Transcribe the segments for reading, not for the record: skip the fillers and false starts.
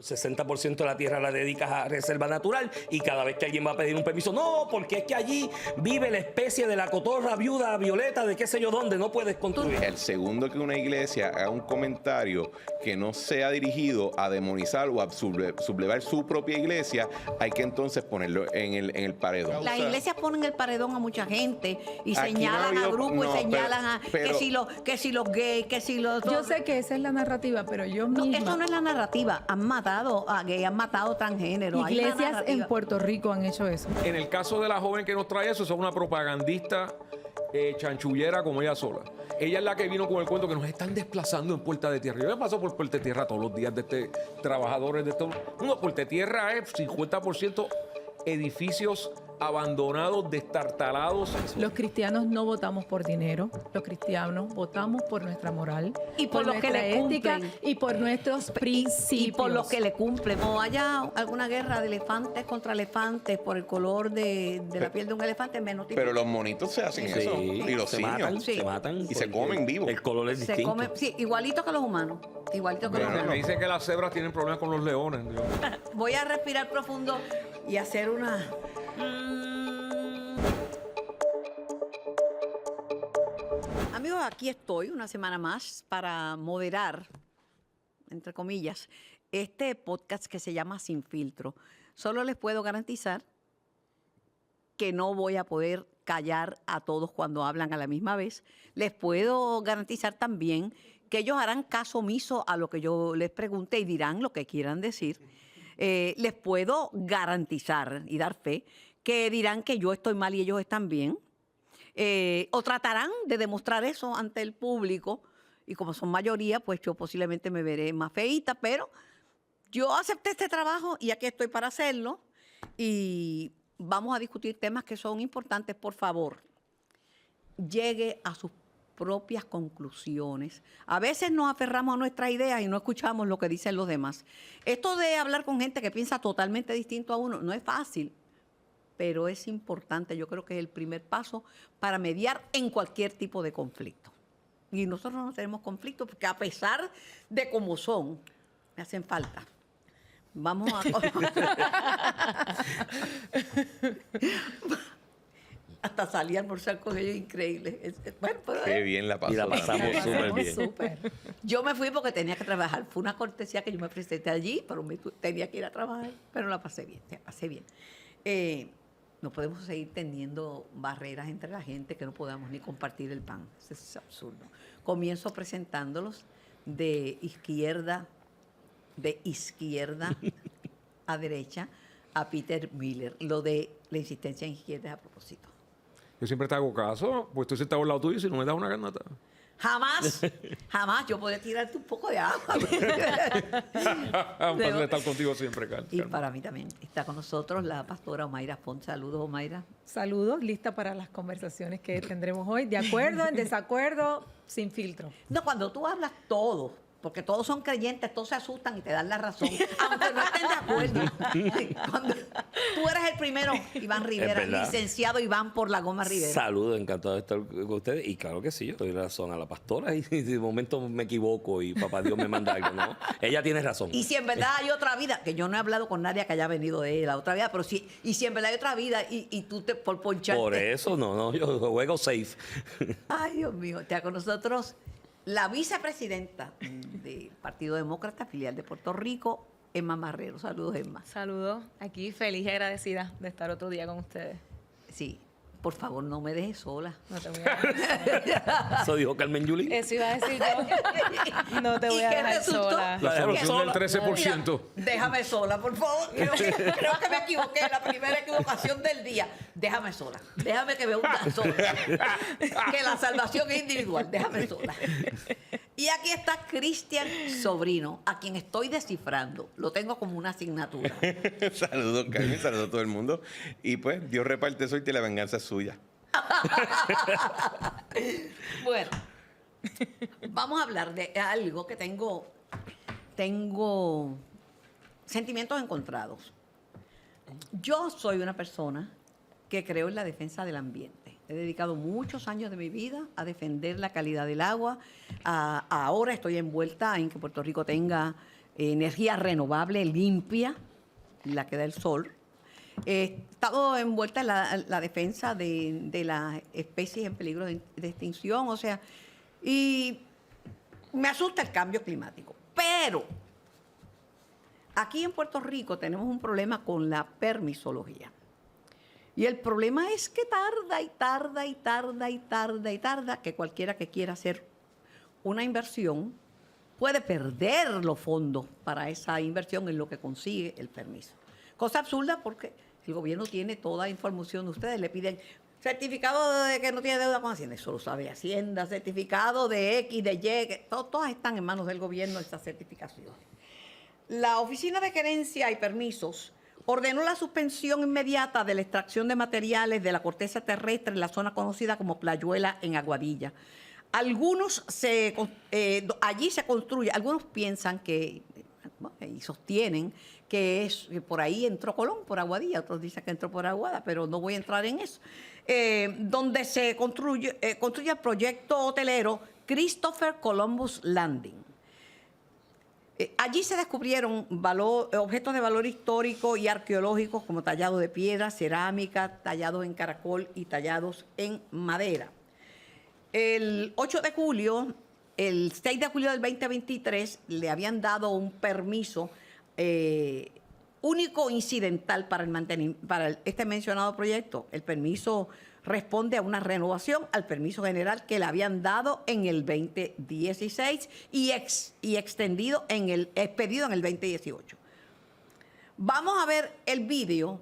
60% de la tierra la dedicas a reserva natural y cada vez que alguien va a pedir un permiso, no, porque es que allí vive la especie de la cotorra viuda violeta de qué sé yo dónde, no puedes construir. El segundo que una iglesia haga un comentario que no sea dirigido a demonizar o a sublevar su propia iglesia, hay que entonces ponerlo en el paredón. Las iglesias ponen el paredón a mucha gente y Aquí señalan no ha a habido- grupos no, y señalan pero- que si los gays, que si los... Yo sé que esa es la narrativa, pero yo No, misma... eso no es la narrativa. Han matado a gays, han matado a transgénero. Hay una Iglesias narrativa. en Puerto Rico han hecho eso. En el caso de la joven que nos trae eso, es una propagandista chanchullera como ella sola. Ella es la que vino con el cuento que nos están desplazando en Puerta de Tierra. Yo me paso por Puerta de Tierra todos los días de trabajadores de esto. No, Puerta de Tierra es 50% edificios abandonados, destartalados. Los cristianos no votamos por dinero, los cristianos votamos por nuestra moral, Y por los que nuestra le ética cumplen. y por nuestros principios. Y por lo que le cumplen. Como haya alguna guerra de elefantes contra elefantes por el color de la piel de un elefante, me notifica. Pero los monitos se hacen eso. Y los se simios. matan, Sí. se matan. Y se porque comen vivos. El color es Se distinto. come, sí, igualito que los humanos. Igualito que los Me humanos. dicen que las cebras tienen problemas con los leones. Dios. Voy a respirar profundo y hacer una... Amigos, aquí estoy una semana más para moderar, entre comillas, este podcast que se llama Sin Filtro. Solo les puedo garantizar que no voy a poder callar a todos cuando hablan a la misma vez. Les puedo garantizar también que ellos harán caso omiso a lo que yo les pregunte y dirán lo que quieran decir. Les puedo garantizar y dar fe que dirán que yo estoy mal y ellos están bien. O tratarán de demostrar eso ante el público. Y como son mayoría, pues yo posiblemente me veré más feíta, pero yo acepté este trabajo y aquí estoy para hacerlo. Y vamos a discutir temas que son importantes. Por favor, llegue a sus propias conclusiones. A veces nos aferramos a nuestras ideas y no escuchamos lo que dicen los demás. Esto de hablar con gente que piensa totalmente distinto a uno no es fácil, pero es importante. Yo creo que es el primer paso para mediar en cualquier tipo de conflicto. Y nosotros no tenemos conflictos porque a pesar de cómo son, me hacen falta. Vamos a... Hasta salí a almorzar con ellos, increíble. Bueno, pues, Qué bien la pasó. Y la pasamos súper bien. Súper. yo me fui porque tenía que trabajar. Fue una cortesía que yo me presenté allí, pero tenía que ir a trabajar. Pero la pasé bien, la pasé bien. No podemos seguir teniendo barreras entre la gente que no podamos ni compartir el pan. Eso es absurdo. Comienzo presentándolos de izquierda a derecha a Peter Miller. Lo de la insistencia en izquierda es a propósito. Yo siempre te hago caso, pues estoy sentado al lado tuyo y si no me das una garnata. Jamás, jamás yo podría tirarte un poco de agua. Un placer estar contigo siempre, Carmen. Y para mí también está con nosotros la pastora Omaira Font. Saludos, Omaira. Saludos, lista para las conversaciones que tendremos hoy. De acuerdo, en desacuerdo, sin filtro. No, cuando tú hablas todos, porque todos son creyentes, todos se asustan y te dan la razón, aunque no estén de acuerdo. Cuando tú eres el primero, Iván Rivera, verdad. licenciado Iván por la Goma Rivera. Saludos, encantado de estar con ustedes. Y claro que sí, yo doy razón a la pastora y de momento me equivoco y papá Dios me manda algo, ¿no? Ella tiene razón. Y si en verdad hay otra vida, que yo no he hablado con nadie que haya venido de la otra vida, pero sí, y si en verdad hay otra vida y tú te por poncharte. Por eso, no, yo juego safe. Ay, Dios mío, está con nosotros la vicepresidenta del Partido Demócrata, filial de Puerto Rico, Emma Marrero. Saludos, Emma. Saludos, aquí feliz y agradecida de estar otro día con ustedes. Sí, por favor, no me dejes sola. No te voy a dejar Eso dijo Carmen Yulín. Eso iba a decir yo. No te voy a ¿Y qué dejar resultó? sola. La La solución del sola. 13%. Mira, déjame sola, por favor. Creo que me equivoqué, la primera equivocación del día. Déjame sola. Déjame que me hunda sola. Que la salvación es individual. Déjame sola. Y aquí está Cristian Sobrino, a quien estoy descifrando. Lo tengo como una asignatura. Saludos, Carmen, saludos a todo el mundo. Y pues, Dios reparte suerte y la venganza es suya. Bueno, vamos a hablar de algo que tengo sentimientos encontrados. Yo soy una persona que creo en la defensa del ambiente. He dedicado muchos años de mi vida a defender la calidad del agua. Ahora estoy envuelta en que Puerto Rico tenga energía renovable, limpia, la que da el sol. He estado envuelta en la defensa de las especies en peligro de extinción, o sea, y me asusta el cambio climático. Pero aquí en Puerto Rico tenemos un problema con la permisología. Y el problema es que tarda, que cualquiera que quiera hacer una inversión puede perder los fondos para esa inversión en lo que consigue el permiso. Cosa absurda porque el gobierno tiene toda información de ustedes, le piden certificado de que no tiene deuda con Hacienda, eso lo sabe Hacienda, certificado de X, de Y, que todas están en manos del gobierno estas certificaciones. La Oficina de Gerencia y Permisos ordenó la suspensión inmediata de la extracción de materiales de la corteza terrestre en la zona conocida como Playuela en Aguadilla. Allí se construye, algunos piensan que, y sostienen que por ahí entró Colón, por Aguadilla, otros dicen que entró por Aguada, pero no voy a entrar en eso, donde se construye el proyecto hotelero Christopher Columbus Landing. Allí se descubrieron objetos de valor histórico y arqueológicos como tallados de piedra, cerámica, tallados en caracol y tallados en madera. El 6 de julio del 2023 le habían dado un permiso único incidental para este mencionado proyecto. El permiso responde a una renovación al permiso general que le habían dado en el 2016 y expedido en el 2018. Vamos a ver el vídeo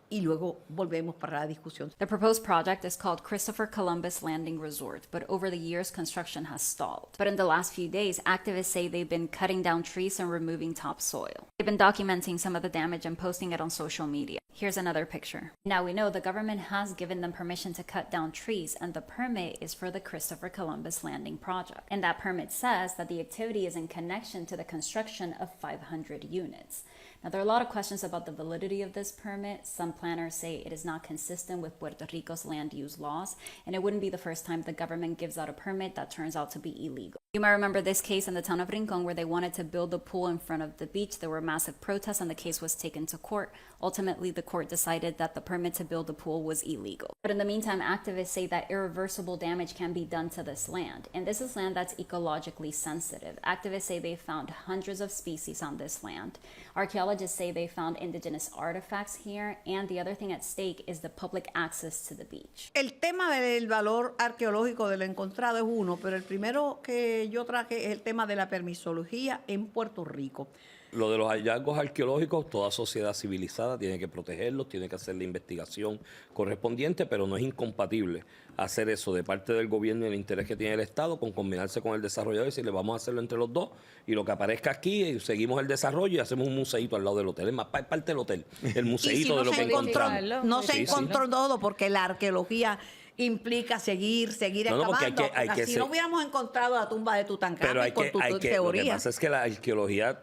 y luego volvemos para la discusión. The proposed project is called Christopher Columbus Landing Resort, but over the years, construction has stalled. But in the last few days, activists say they've been cutting down trees and removing topsoil. They've been documenting some of the damage and posting it on social media. Here's another picture. Now we know the government has given them permission to cut down trees, and the permit is for the Christopher Columbus Landing project. And that permit says that the activity is in connection to the construction of 500 units. Now, there are a lot of questions about the validity of this permit. Some planners say it is not consistent with Puerto Rico's land use laws, and it wouldn't be the first time the government gives out a permit that turns out to be illegal. You might remember this case in the town of Rincon where they wanted to build a pool in front of the beach. There were massive protests and the case was taken to court. Ultimately, the court decided that the permit to build the pool was illegal. But in the meantime, activists say that irreversible damage can be done to this land. And this is land that's ecologically sensitive. Activists say they found hundreds of species on this land. Archaeologists say they found indigenous artifacts here. And the other thing at stake is the public access to the beach. El tema del valor arqueológico de lo encontrado es uno, pero el primero que yo traje es el tema de la permisología en Puerto Rico. Lo de los hallazgos arqueológicos, toda sociedad civilizada tiene que protegerlos, tiene que hacer la investigación correspondiente, pero no es incompatible hacer eso de parte del gobierno y el interés que tiene el Estado con combinarse con el desarrollador y decirle vamos a hacerlo entre los dos y lo que aparezca aquí, seguimos el desarrollo y hacemos un museíto al lado del hotel. Es más, parte del hotel, el museíto de lo que encontramos. No se encontró todo porque la arqueología implica seguir excavando. Si no hubiéramos encontrado la tumba de Tutankamón con tu teoría. Lo que pasa es que la arqueología,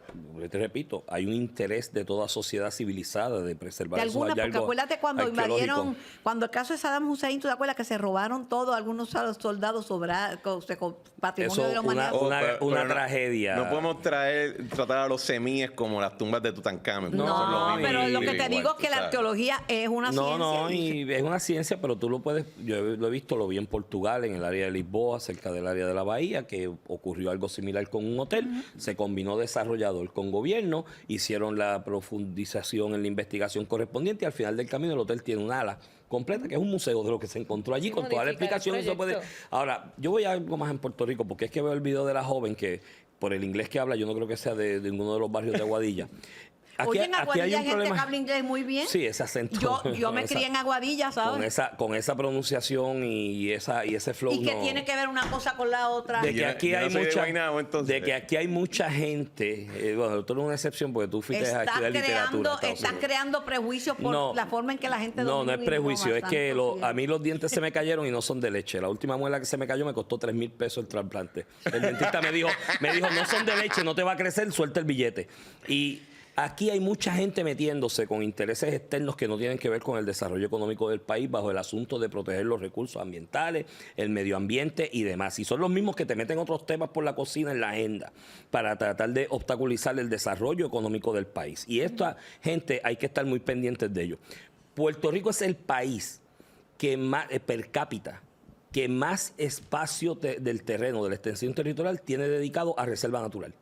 te repito, hay un interés de toda sociedad civilizada de preservar esos hallazgos. Porque acuérdate cuando invadieron, cuando el caso de Saddam Hussein, ¿tú te acuerdas que se robaron todo, algunos soldados con patrimonio de la humanidad? Una tragedia. No podemos tratar a los semíes como las tumbas de Tutankamón. No, pero lo que te digo es que la arqueología es una ciencia. No, y es una ciencia, pero tú lo puedes, yo lo he visto, lo vi en Portugal, en el área de Lisboa, cerca del área de la bahía, que ocurrió algo similar con un hotel. Se combinó desarrollador con gobierno, hicieron la profundización en la investigación correspondiente y al final del camino el hotel tiene un ala completa, que es un museo de lo que se encontró allí, con toda la explicación. Y se puede... Ahora, yo voy a algo más en Puerto Rico, porque es que veo el video de la joven que, por el inglés que habla, yo no creo que sea de ninguno de los barrios de Aguadilla. Oye, en Aguadilla hay gente que habla inglés muy bien. Sí, ese acento. Yo me crié en Aguadilla, ¿sabes? Con esa pronunciación y ese flow. ¿Y qué tiene que ver una cosa con la otra? De que aquí hay mucha gente. Bueno, tú eres una excepción porque tú fuiste a estudiar literatura. Estás creando prejuicios por la forma en que la gente no es prejuicio. Es que a mí los dientes se me cayeron y no son de leche. La última muela que se me cayó me costó $3,000 el trasplante. El dentista me dijo, no son de leche, no te va a crecer, suelta el billete. Y Aquí hay mucha gente metiéndose con intereses externos que no tienen que ver con el desarrollo económico del país bajo el asunto de proteger los recursos ambientales, el medio ambiente y demás. Y son los mismos que te meten otros temas por la cocina en la agenda para tratar de obstaculizar el desarrollo económico del país. Y esta gente hay que estar muy pendientes de ello. Puerto Rico es el país que más, per cápita, que más espacio del terreno, de la extensión territorial, tiene dedicado a reserva natural.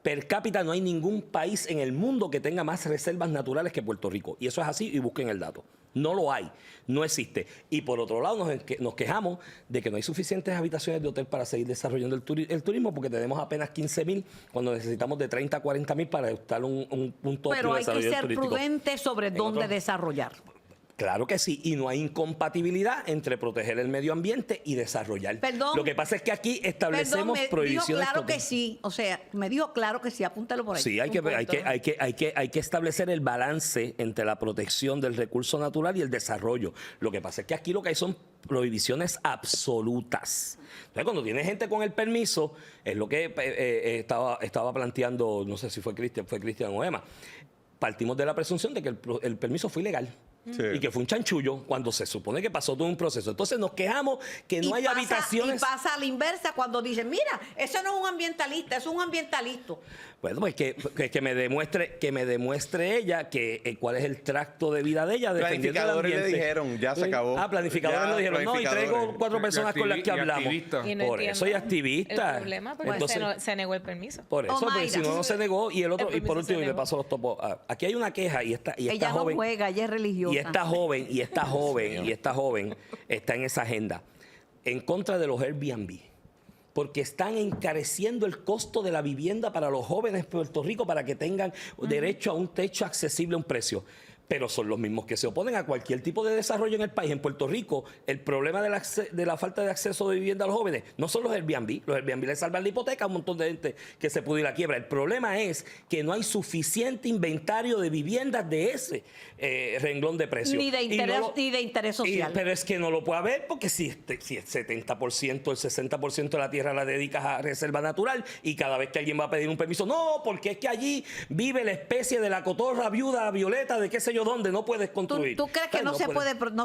Per cápita no hay ningún país en el mundo que tenga más reservas naturales que Puerto Rico. Y eso es así, y busquen el dato. No lo hay, no existe. Y por otro lado nos quejamos de que no hay suficientes habitaciones de hotel para seguir desarrollando el turismo, porque tenemos apenas 15,000 cuando necesitamos de 30 a 40,000 para estar un punto Pero hay que desarrollo ser turístico. prudentes sobre dónde desarrollar. Claro que sí, y no hay incompatibilidad entre proteger el medio ambiente y desarrollar. Perdón. Lo que pasa es que aquí establecemos Perdón, me prohibiciones. dijo claro que totales. sí. O sea, me dijo claro que sí. Apúntalo por ahí. Sí, hay que establecer el balance entre la protección del recurso natural y el desarrollo. Lo que pasa es que aquí lo que hay son prohibiciones absolutas. Entonces, cuando tiene gente con el permiso, es lo que estaba planteando, no sé si fue Cristian o Emma, partimos de la presunción de que el permiso fue ilegal. Sí. Y que fue un chanchullo cuando se supone que pasó todo un proceso. Entonces nos quejamos que no hay habitaciones. Y pasa a la inversa cuando dicen, mira, ese no es un ambientalista, es un ambientalista. Bueno, pues que me demuestre ella cuál es el tracto de vida de ella. defendiendo el Planificadores le ambiente. dijeron, ya se acabó. Planificadores Ya, le dijeron, no, y traigo planificadores. 4 personas con las que Y hablamos. activistas. Y no Por eso y entiendo activistas. El problema, porque Entonces, se negó el permiso. por eso, porque Mayra. si no se negó. Y el otro, El y por permiso se último, y le negó. paso los topos. Aquí hay una queja y esta Ella no joven. juega, ella es religiosa. Y esta joven está en esa agenda en contra de los Airbnb, porque están encareciendo el costo de la vivienda para los jóvenes de Puerto Rico para que tengan derecho a un techo accesible a un precio. Pero son los mismos que se oponen a cualquier tipo de desarrollo en el país. En Puerto Rico, el problema de la falta de acceso de vivienda a los jóvenes no son los Airbnb. Los Airbnb le salvan la hipoteca a un montón de gente que se pudo ir a quiebra. El problema es que no hay suficiente inventario de viviendas de ese renglón de precios. Ni de interés social. Pero es que no lo puede haber porque si el 70%, el 60% de la tierra la dedicas a reserva natural y cada vez que alguien va a pedir un permiso, no, porque es que allí vive la especie de la cotorra viuda violeta de qué sé yo dónde, no puedes construir. ¿Tú crees que no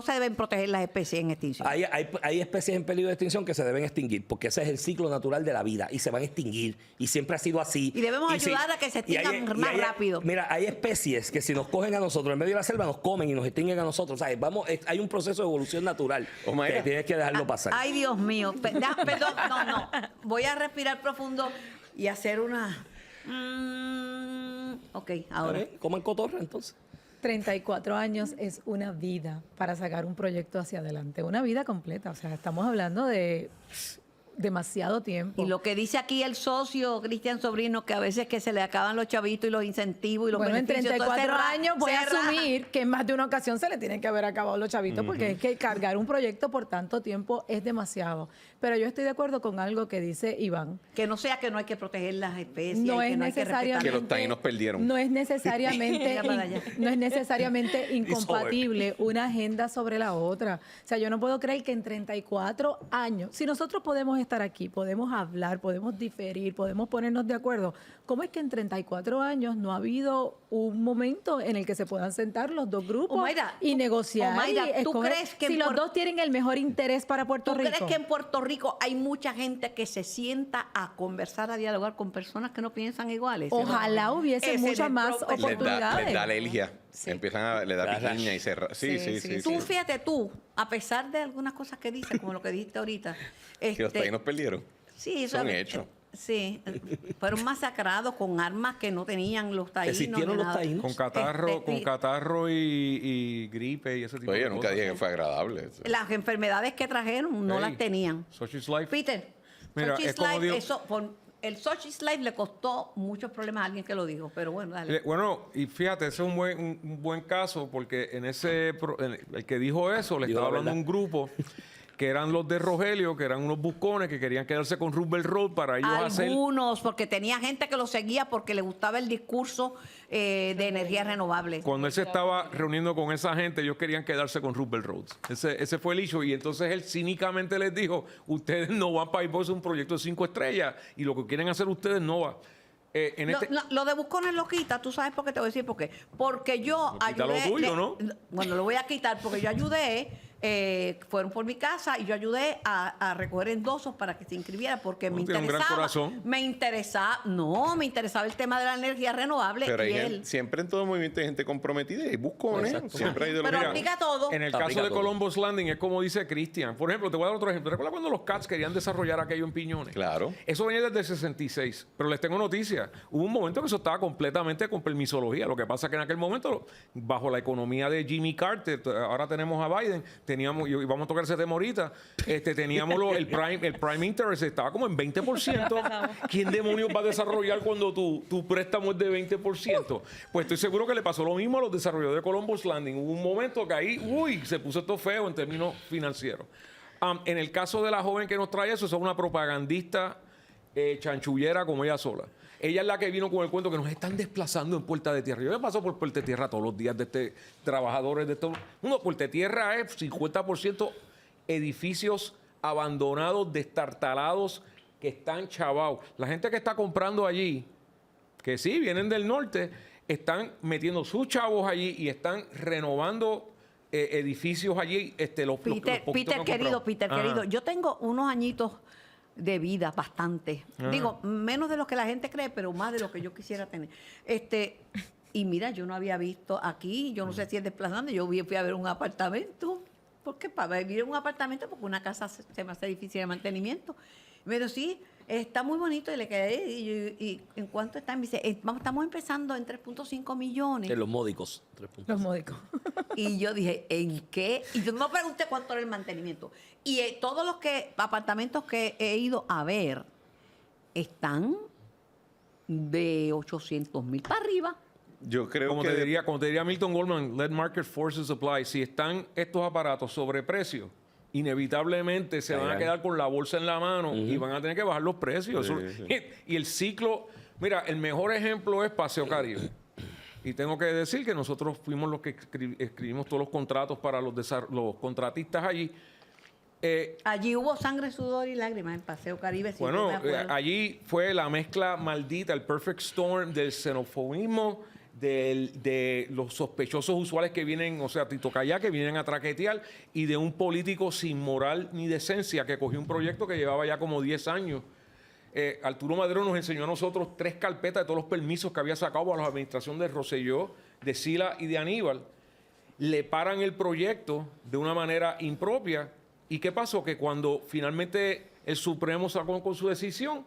se deben proteger las especies en extinción? Hay especies en peligro de extinción que se deben extinguir porque ese es el ciclo natural de la vida y se van a extinguir y siempre ha sido así. Y debemos ayudar a que se extingan más rápido. Mira, hay especies que si nos cogen a nosotros en medio de la selva nos comen y nos extinguen a nosotros. ¿Sabes? Hay un proceso de evolución natural que tienes que dejarlo pasar. Ay, Dios mío. Perdón, no. Voy a respirar profundo y hacer una... Ok, ahora. ¿Cómo en cotorra entonces? 34 años es una vida para sacar un proyecto hacia adelante, una vida completa. O sea, estamos hablando de demasiado tiempo. Y lo que dice aquí el socio, Cristian Sobrino, que a veces que se le acaban los chavitos y los incentivos y los Bueno, en beneficios. 34 años voy a asumir que en más de una ocasión se le tienen que haber acabado los chavitos, porque es que cargar un proyecto por tanto tiempo es demasiado. Pero yo estoy de acuerdo con algo que dice Iván. Que no sea que no hay que proteger las especies. No y que es no hay que necesariamente Que los taínos perdieron. No es necesariamente Mira para allá. no es necesariamente incompatible una agenda sobre la otra. O sea, yo no puedo creer que en 34 años, si nosotros podemos estar aquí, podemos hablar, podemos diferir, podemos ponernos de acuerdo, ¿cómo es que en 34 años no ha habido un momento en el que se puedan sentar los dos grupos Omaira, y negociar? Omaira, y ¿tú escoger crees que si en los Puerto- dos tienen el mejor interés para Puerto ¿Tú Rico? crees que en Puerto Rico hay mucha gente que se sienta a conversar, a dialogar con personas que no piensan iguales? Ojalá hubiese Ese es muchas el más problema. oportunidades. Les da alergia. Le da Da piquiña y se... Sí. Tú, fíjate tú, a pesar de algunas cosas que dices, como lo que dijiste ahorita, Que los taínos perdieron. sí, son ¿sabes? hechos. Sí, fueron masacrados con armas que no tenían los taínos. ¿Existieron ni los nada. taínos? Con catarro y gripe y ese tipo Oye, de yo nunca cosas. dije que fue agradable. Las enfermedades que trajeron no Hey, las tenían. Such is life. Peter, Mira, Such is es como life, digo- el Such is Life le costó muchos problemas a alguien que lo dijo, pero bueno, dale. Bueno, y fíjate, ese es un buen caso porque el que dijo eso le Dijo estaba la hablando a un grupo que eran los de Rogelio, que eran unos buscones que querían quedarse con Roosevelt Road para ellos hacer... Algunos, porque tenía gente que lo seguía porque le gustaba el discurso de energía renovable. Cuando él se estaba reuniendo con esa gente, ellos querían quedarse con Roosevelt Roads. Ese fue el issue. Y entonces él cínicamente les dijo, ustedes no van para ir por un proyecto de 5 estrellas y lo que quieren hacer ustedes no va. en este... Lo de Buscones lo quita, ¿tú sabes por qué? Te voy a decir por qué. Porque yo Quita lo ayudé... tuyo, ¿no? Bueno, lo voy a quitar porque yo ayudé, fueron por mi casa y yo ayudé a recoger endosos para que se inscribiera porque me Tiene un gran interesaba. corazón. Me interesaba el tema de la energía renovable Pero y hay él... siempre en todo movimiento hay gente comprometida y buscones. Exacto. Siempre hay Pero ideología. aplica todo. En el Aplica caso de todo. Columbus Landing es como dice Cristian. Por ejemplo, te voy a dar otro ejemplo. ¿Recuerdas cuando los Cats querían desarrollar aquello en Piñones? Claro. Eso venía desde el 66. Pero les tengo noticias. Hubo un momento que eso estaba completamente con permisología. Lo que pasa es que en aquel momento, bajo la economía de Jimmy Carter, ahora tenemos a Biden, teníamos, y vamos a tocar ese tema ahorita, teníamos el prime interest estaba como en 20%. ¿Quién demonios va a desarrollar cuando tu préstamo es de 20%? Pues estoy seguro que le pasó lo mismo a los desarrolladores de Columbus Landing. Hubo un momento que ahí, se puso esto feo en términos financieros. En el caso de la joven que nos trae eso, es una propagandista chanchullera como ella sola. Ella es la que vino con el cuento que nos están desplazando en Puerta de Tierra. Yo me paso por Puerta de Tierra todos los días de trabajadores de esto. Puerta de Tierra es 50% edificios abandonados, destartalados, que están chavados. La gente que está comprando allí, que sí, vienen del norte, están metiendo sus chavos allí y están renovando edificios allí. Peter querido, yo tengo unos añitos de vida, bastante. Digo, menos de lo que la gente cree, pero más de lo que yo quisiera tener. Y mira, yo no había visto aquí, yo no sé si es desplazando, fui a ver un apartamento. ¿Por qué? Para vivir en un apartamento, porque una casa se me hace difícil de mantenimiento. Pero sí, está muy bonito y le quedé. ¿Y en cuánto está? Me dice, estamos empezando en 3.5 millones. En los módicos. 3 puntos. Los módicos. Y yo dije, ¿en qué? Y yo no pregunté cuánto era el mantenimiento. Y todos los apartamentos que he ido a ver están de 800,000 para arriba. Yo creo Como que te diría Milton Goldman, let market forces apply. Si están estos aparatos sobre precio, inevitablemente se van a quedar con la bolsa en la mano y van a tener que bajar los precios. Y el ciclo, mira, el mejor ejemplo es Paseo Caribe. Y tengo que decir que nosotros fuimos los que escribimos todos los contratos para los contratistas allí. Allí hubo sangre, sudor y lágrimas en Paseo Caribe. Si Bueno, yo me acuerdo. allí fue la mezcla maldita, el perfect storm del xenofobismo, de los sospechosos usuales que vienen, o sea, Tito Callá, que vienen a traquetear, y de un político sin moral ni decencia que cogió un proyecto que llevaba ya como 10 años. Arturo Madero nos enseñó a nosotros 3 carpetas de todos los permisos que había sacado a la administración de Rosselló, de Sila y de Aníbal. Le paran el proyecto de una manera impropia. ¿Y qué pasó? Que cuando finalmente el Supremo sacó con su decisión,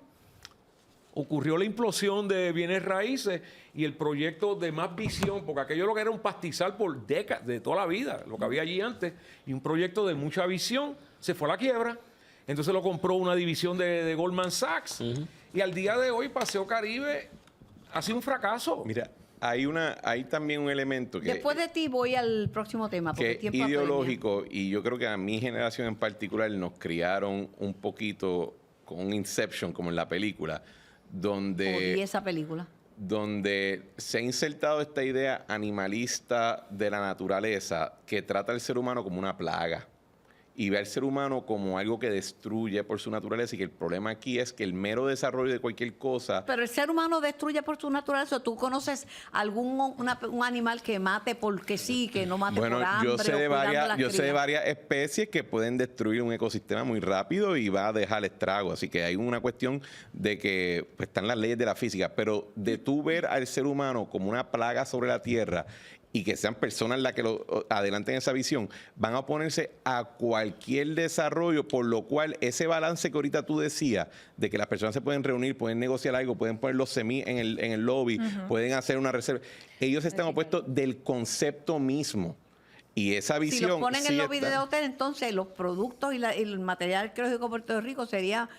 ocurrió la implosión de bienes raíces y el proyecto de más visión, porque aquello lo que era un pastizal por décadas, de toda la vida, lo que había allí antes, y un proyecto de mucha visión, se fue a la quiebra. Entonces lo compró una división de Goldman Sachs. Y al día de hoy, Paseo Caribe ha sido un fracaso. mira, hay también un elemento que Después de ti voy al próximo tema, porque el que tiempo apremia. ideológico, y yo creo que a mi generación en particular nos criaron un poquito con un Inception, como en la película, Odié esa película. donde se ha insertado esta idea animalista de la naturaleza que trata al ser humano como una plaga y ve al ser humano como algo que destruye por su naturaleza, y que el problema aquí es que el mero desarrollo de cualquier cosa... Pero el ser humano destruye por su naturaleza. ¿Tú conoces un animal que mate porque sí, que no mate Bueno, por hambre? yo sé o de cuidando varias, las yo sé de crías? varias especies que pueden destruir un ecosistema muy rápido y va a dejar estrago. Así que hay una cuestión de que pues, están las leyes de la física, pero de tú ver al ser humano como una plaga sobre la tierra y que sean personas las que lo adelanten esa visión, van a oponerse a cualquier desarrollo, por lo cual ese balance que ahorita tú decías, de que las personas se pueden reunir, pueden negociar algo, pueden poner los semis en el lobby, pueden hacer una reserva, ellos están opuestos del concepto mismo. Y esa visión... Si los ponen en sí el lobby está. de hotel, entonces los productos y el material arqueológico de Puerto Rico sería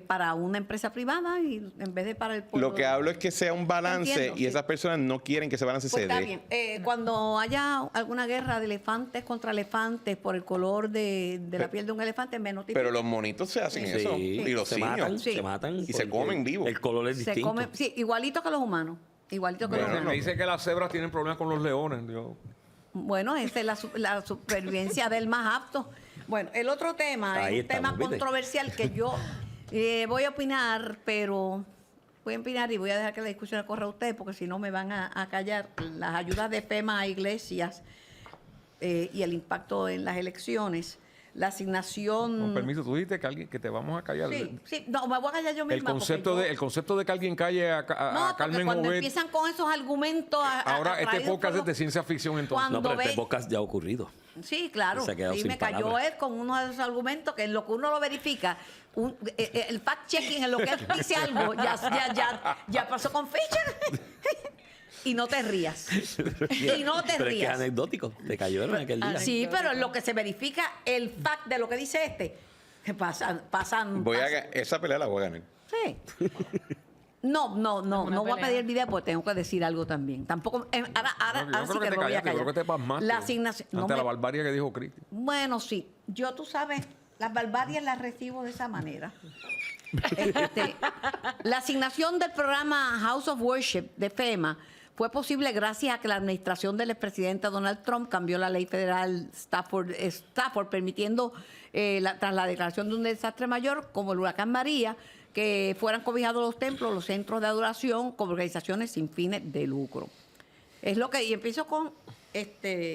para una empresa privada y en vez de para el pueblo. Lo que hablo es que sea un balance. Entiendo, y sí. esas personas no quieren que ese balance Pues se está dé. bien. Cuando haya alguna guerra de elefantes contra elefantes por el color de la piel de un elefante, me notifican. Pero los monitos se hacen Sí, eso. Y los se niños. matan, Sí. se matan. Y se porque comen vivos. El color es Se distinto. come, sí, igualito que los humanos. Igualito que los Bueno, humanos. Me dice que las cebras tienen problemas con los leones. Bueno, esa es la supervivencia del más apto. Bueno, el otro tema Ahí es un tema estamos, ¿viste? controversial que yo voy a opinar, pero voy a empinar y voy a dejar que la discusión corra a ustedes, porque si no me van a callar. Las ayudas de FEMA a iglesias y el impacto en las elecciones. La asignación... Con permiso, tú dijiste que te vamos a callar. Sí, no, me voy a callar yo misma. El concepto de que alguien calle a no, Carmen cuando Jovet. empiezan con esos argumentos... Ahora este atraídos podcast por es de ciencia ficción entonces. Cuando No, pero este ve- podcast ya ha ocurrido. Sí, claro. Se ha quedado Sí, sin me cayó palabras. él con uno de esos argumentos que en lo que uno lo verifica, el fact-checking en lo que él dice algo, ya pasó con Fisher. Y no te rías. Y no te Pero es que es rías. anecdótico. Te cayó en aquel día. Sí, pero en lo que se verifica el fact de lo que dice pasan. Esa pelea la voy a ganar. Sí. No voy a pedir el video porque tengo que decir algo también. Tampoco, ahora Yo sí creo que que te lo voy a callaste, yo callar. creo que te pasmaste. La asignación. no Ante me- la barbarie que dijo Cristi. Bueno, sí. Yo, tú sabes, las barbarias las recibo de esa manera. La asignación del programa House of Worship de FEMA fue posible gracias a que la administración del expresidente Donald Trump cambió la ley federal Stafford permitiendo, tras la declaración de un desastre mayor, como el huracán María, que fueran cobijados los templos, los centros de adoración, como organizaciones sin fines de lucro. Es lo que... Y empiezo con...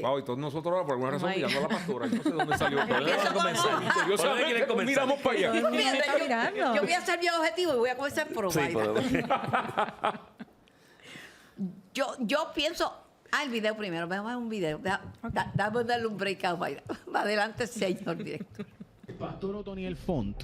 Wow, y todos nosotros ahora por alguna razón my mirando a la pastora. Yo no sé dónde salió. Pero Empiezo con- misteriosamente quieren comenzar? miramos para allá. Fíjate, está mirando. yo voy a ser bien objetivo y voy a comenzar por Sí, Omaira. podemos. Yo pienso... el video primero. Vamos a ver un video. Dame darle un break a Omaira. Adelante, señor director. El pastor Otoniel Font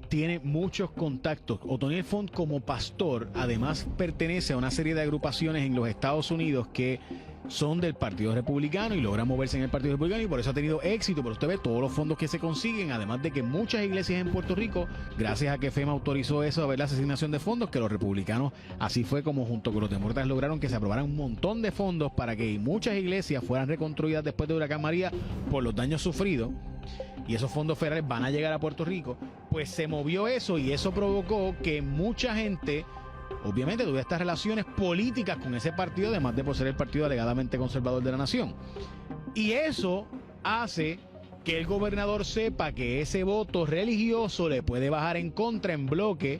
tiene muchos contactos. Otoniel Font como pastor además pertenece a una serie de agrupaciones en los Estados Unidos que son del Partido Republicano y logran moverse en el Partido Republicano y por eso ha tenido éxito. Pero usted ve todos los fondos que se consiguen, además de que muchas iglesias en Puerto Rico, gracias a que FEMA autorizó eso, a ver la asignación de fondos, que los republicanos, así fue como junto con los demócratas lograron que se aprobaran un montón de fondos para que muchas iglesias fueran reconstruidas después de Huracán María por los daños sufridos. Y esos fondos federales van a llegar a Puerto Rico, pues se movió eso y eso provocó que mucha gente, obviamente, tuviera estas relaciones políticas con ese partido, además de por ser el partido alegadamente conservador de la nación. Y eso hace que el gobernador sepa que ese voto religioso le puede bajar en contra en bloque,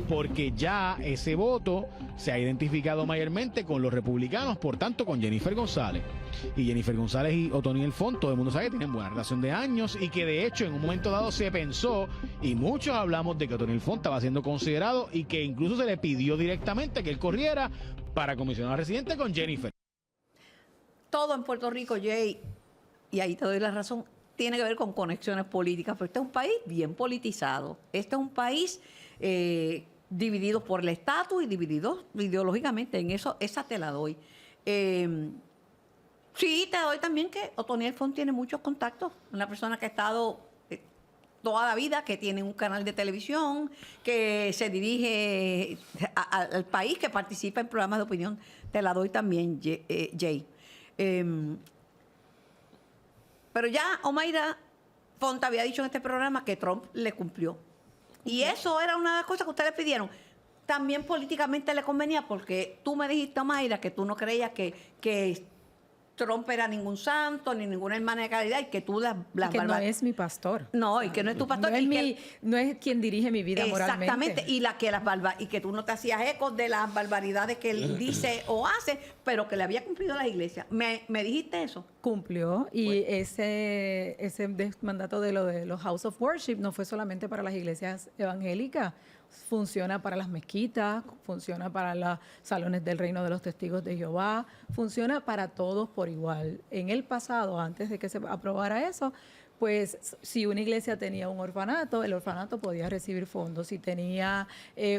porque ya ese voto se ha identificado mayormente con los republicanos, por tanto con Jennifer González. Y Jennifer González y Otoniel Font, todo el mundo sabe que tienen buena relación de años y que de hecho en un momento dado se pensó, y muchos hablamos de que Otoniel Font estaba siendo considerado y que incluso se le pidió directamente que él corriera para comisionado residente con Jennifer. Todo en Puerto Rico, Jay, y ahí te doy la razón, tiene que ver con conexiones políticas, pero este es un país bien politizado. Este es un país dividido por el estatus y dividido ideológicamente. En eso, esa te la doy. Sí, te doy también que Otoniel Font tiene muchos contactos. Una persona que ha estado toda la vida, que tiene un canal de televisión, que se dirige al país, que participa en programas de opinión. Te la doy también, Jay. Pero ya Omaira Font había dicho en este programa que Trump le cumplió. Y eso era una de las cosas que ustedes pidieron. También políticamente le convenía, porque tú me dijiste, Omaira, que tú no creías que Trump era ningún santo, ni ninguna hermana de caridad, y que tú las que no es mi pastor. No, y que no es tu pastor. No es, y que- no es quien dirige mi vida moralmente. Exactamente, y que tú no te hacías ecos de las barbaridades que él dice o hace, pero que le había cumplido a la iglesia. ¿Me dijiste eso? Cumplió y ese mandato de lo de los House of Worship no fue solamente para las iglesias evangélicas, funciona para las mezquitas, funciona para los salones del Reino de los Testigos de Jehová, funciona para todos por igual. En el pasado, antes de que se aprobara eso, pues si una iglesia tenía un orfanato, el orfanato podía recibir fondos. Si tenía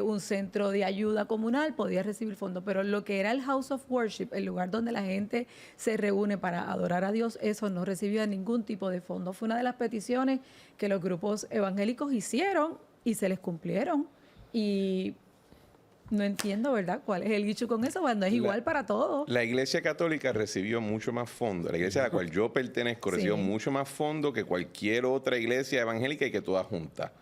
un centro de ayuda comunal, podía recibir fondos. Pero lo que era el House of Worship, el lugar donde la gente se reúne para adorar a Dios, eso no recibía ningún tipo de fondo. Fue una de las peticiones que los grupos evangélicos hicieron y se les cumplieron. Y no entiendo, ¿verdad?, cuál es el issue con eso, cuando es igual para todos. La Iglesia Católica recibió mucho más fondos. La iglesia a la cual yo pertenezco recibió Sí. mucho más fondos que cualquier otra iglesia evangélica y que todas juntas.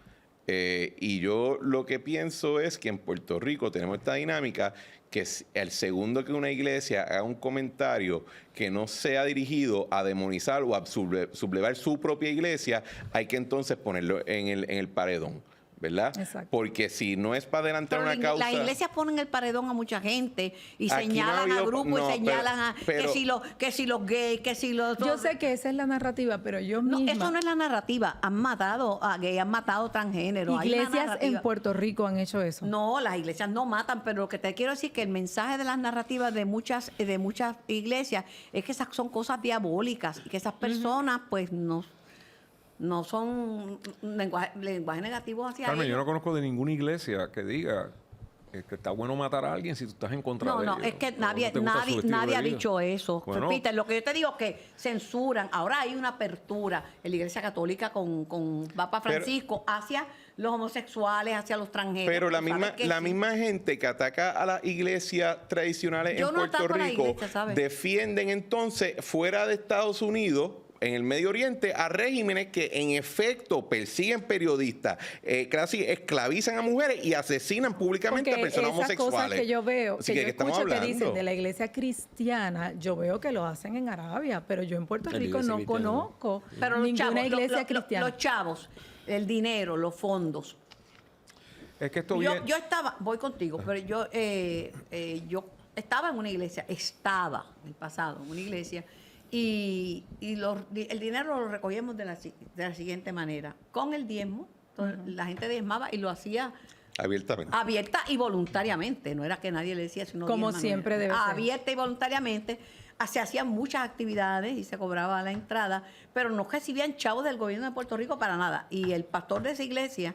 Y yo lo que pienso es que en Puerto Rico tenemos esta dinámica que el segundo que una iglesia haga un comentario que no sea dirigido a demonizar o a sublevar su propia iglesia, hay que entonces ponerlo en el paredón. ¿verdad? Exacto. Porque si no es para adelantar Pero una causa... las iglesias ponen el paredón a mucha gente y Aquí no señalan ha habido- a grupos no, y señalan pero- que si los gays, que si los... Yo sé que esa es la narrativa, pero yo No, misma... eso no es la narrativa. Han matado a gays, han matado transgénero. Hay una Iglesias narrativa. en Puerto Rico han hecho eso. No, las iglesias no matan, pero lo que te quiero decir es que el mensaje de las narrativas de muchas iglesias es que esas son cosas diabólicas y que esas personas pues no son lenguaje negativo hacia Carmen, yo ellos. no conozco de ninguna iglesia que diga que está bueno matar a alguien si tú estás en contra de No, ellos. es que O no nadie, te gusta su estilo nadie de ha vida. dicho eso. Bueno. Peter, lo que yo te digo es que censuran. Ahora hay una apertura en la Iglesia Católica con Papa Pero- Francisco hacia los homosexuales, hacia los transgéneros. Pero la Tú sabes misma, que la sí. misma gente que ataca a las iglesias tradicionales Yo en no Puerto ataco a la Rico iglesia, ¿sabes? defienden entonces fuera de Estados Unidos, en el Medio Oriente, a regímenes que en efecto persiguen periodistas, casi esclavizan a mujeres y asesinan públicamente Porque a personas esas homosexuales. cosas que yo veo, Así que yo ¿qué estamos escucho que hablando? dicen de la iglesia cristiana, yo veo que lo hacen en Arabia, pero yo en Puerto La Rico iglesia no cristiana. conozco Pero los ninguna chavos, iglesia cristiana. Los chavos, el dinero, los fondos. Es que esto Yo, viene... yo estaba, voy contigo, pero yo estaba en una iglesia, estaba en el pasado en una iglesia, y el dinero lo recogíamos de la siguiente manera. Con el diezmo, entonces, la gente diezmaba y lo hacía Abiertamente. abierta y voluntariamente. No era que nadie le decía, sino Como diezma, no siempre era. debe ser. Abierta y voluntariamente. Se hacían muchas actividades y se cobraba la entrada, pero no recibían chavos del gobierno de Puerto Rico para nada. Y el pastor de esa iglesia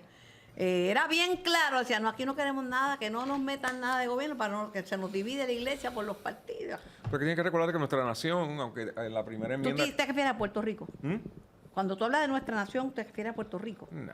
era bien claro, decía, no, aquí no queremos nada, que no nos metan nada de gobierno, para no, que se nos divide la iglesia por los partidos. Porque tienes que recordar que nuestra nación, aunque en la primera ¿Tú enmienda... te refieres a Puerto Rico? Cuando tú hablas de nuestra nación, te refieres a Puerto Rico. Nah.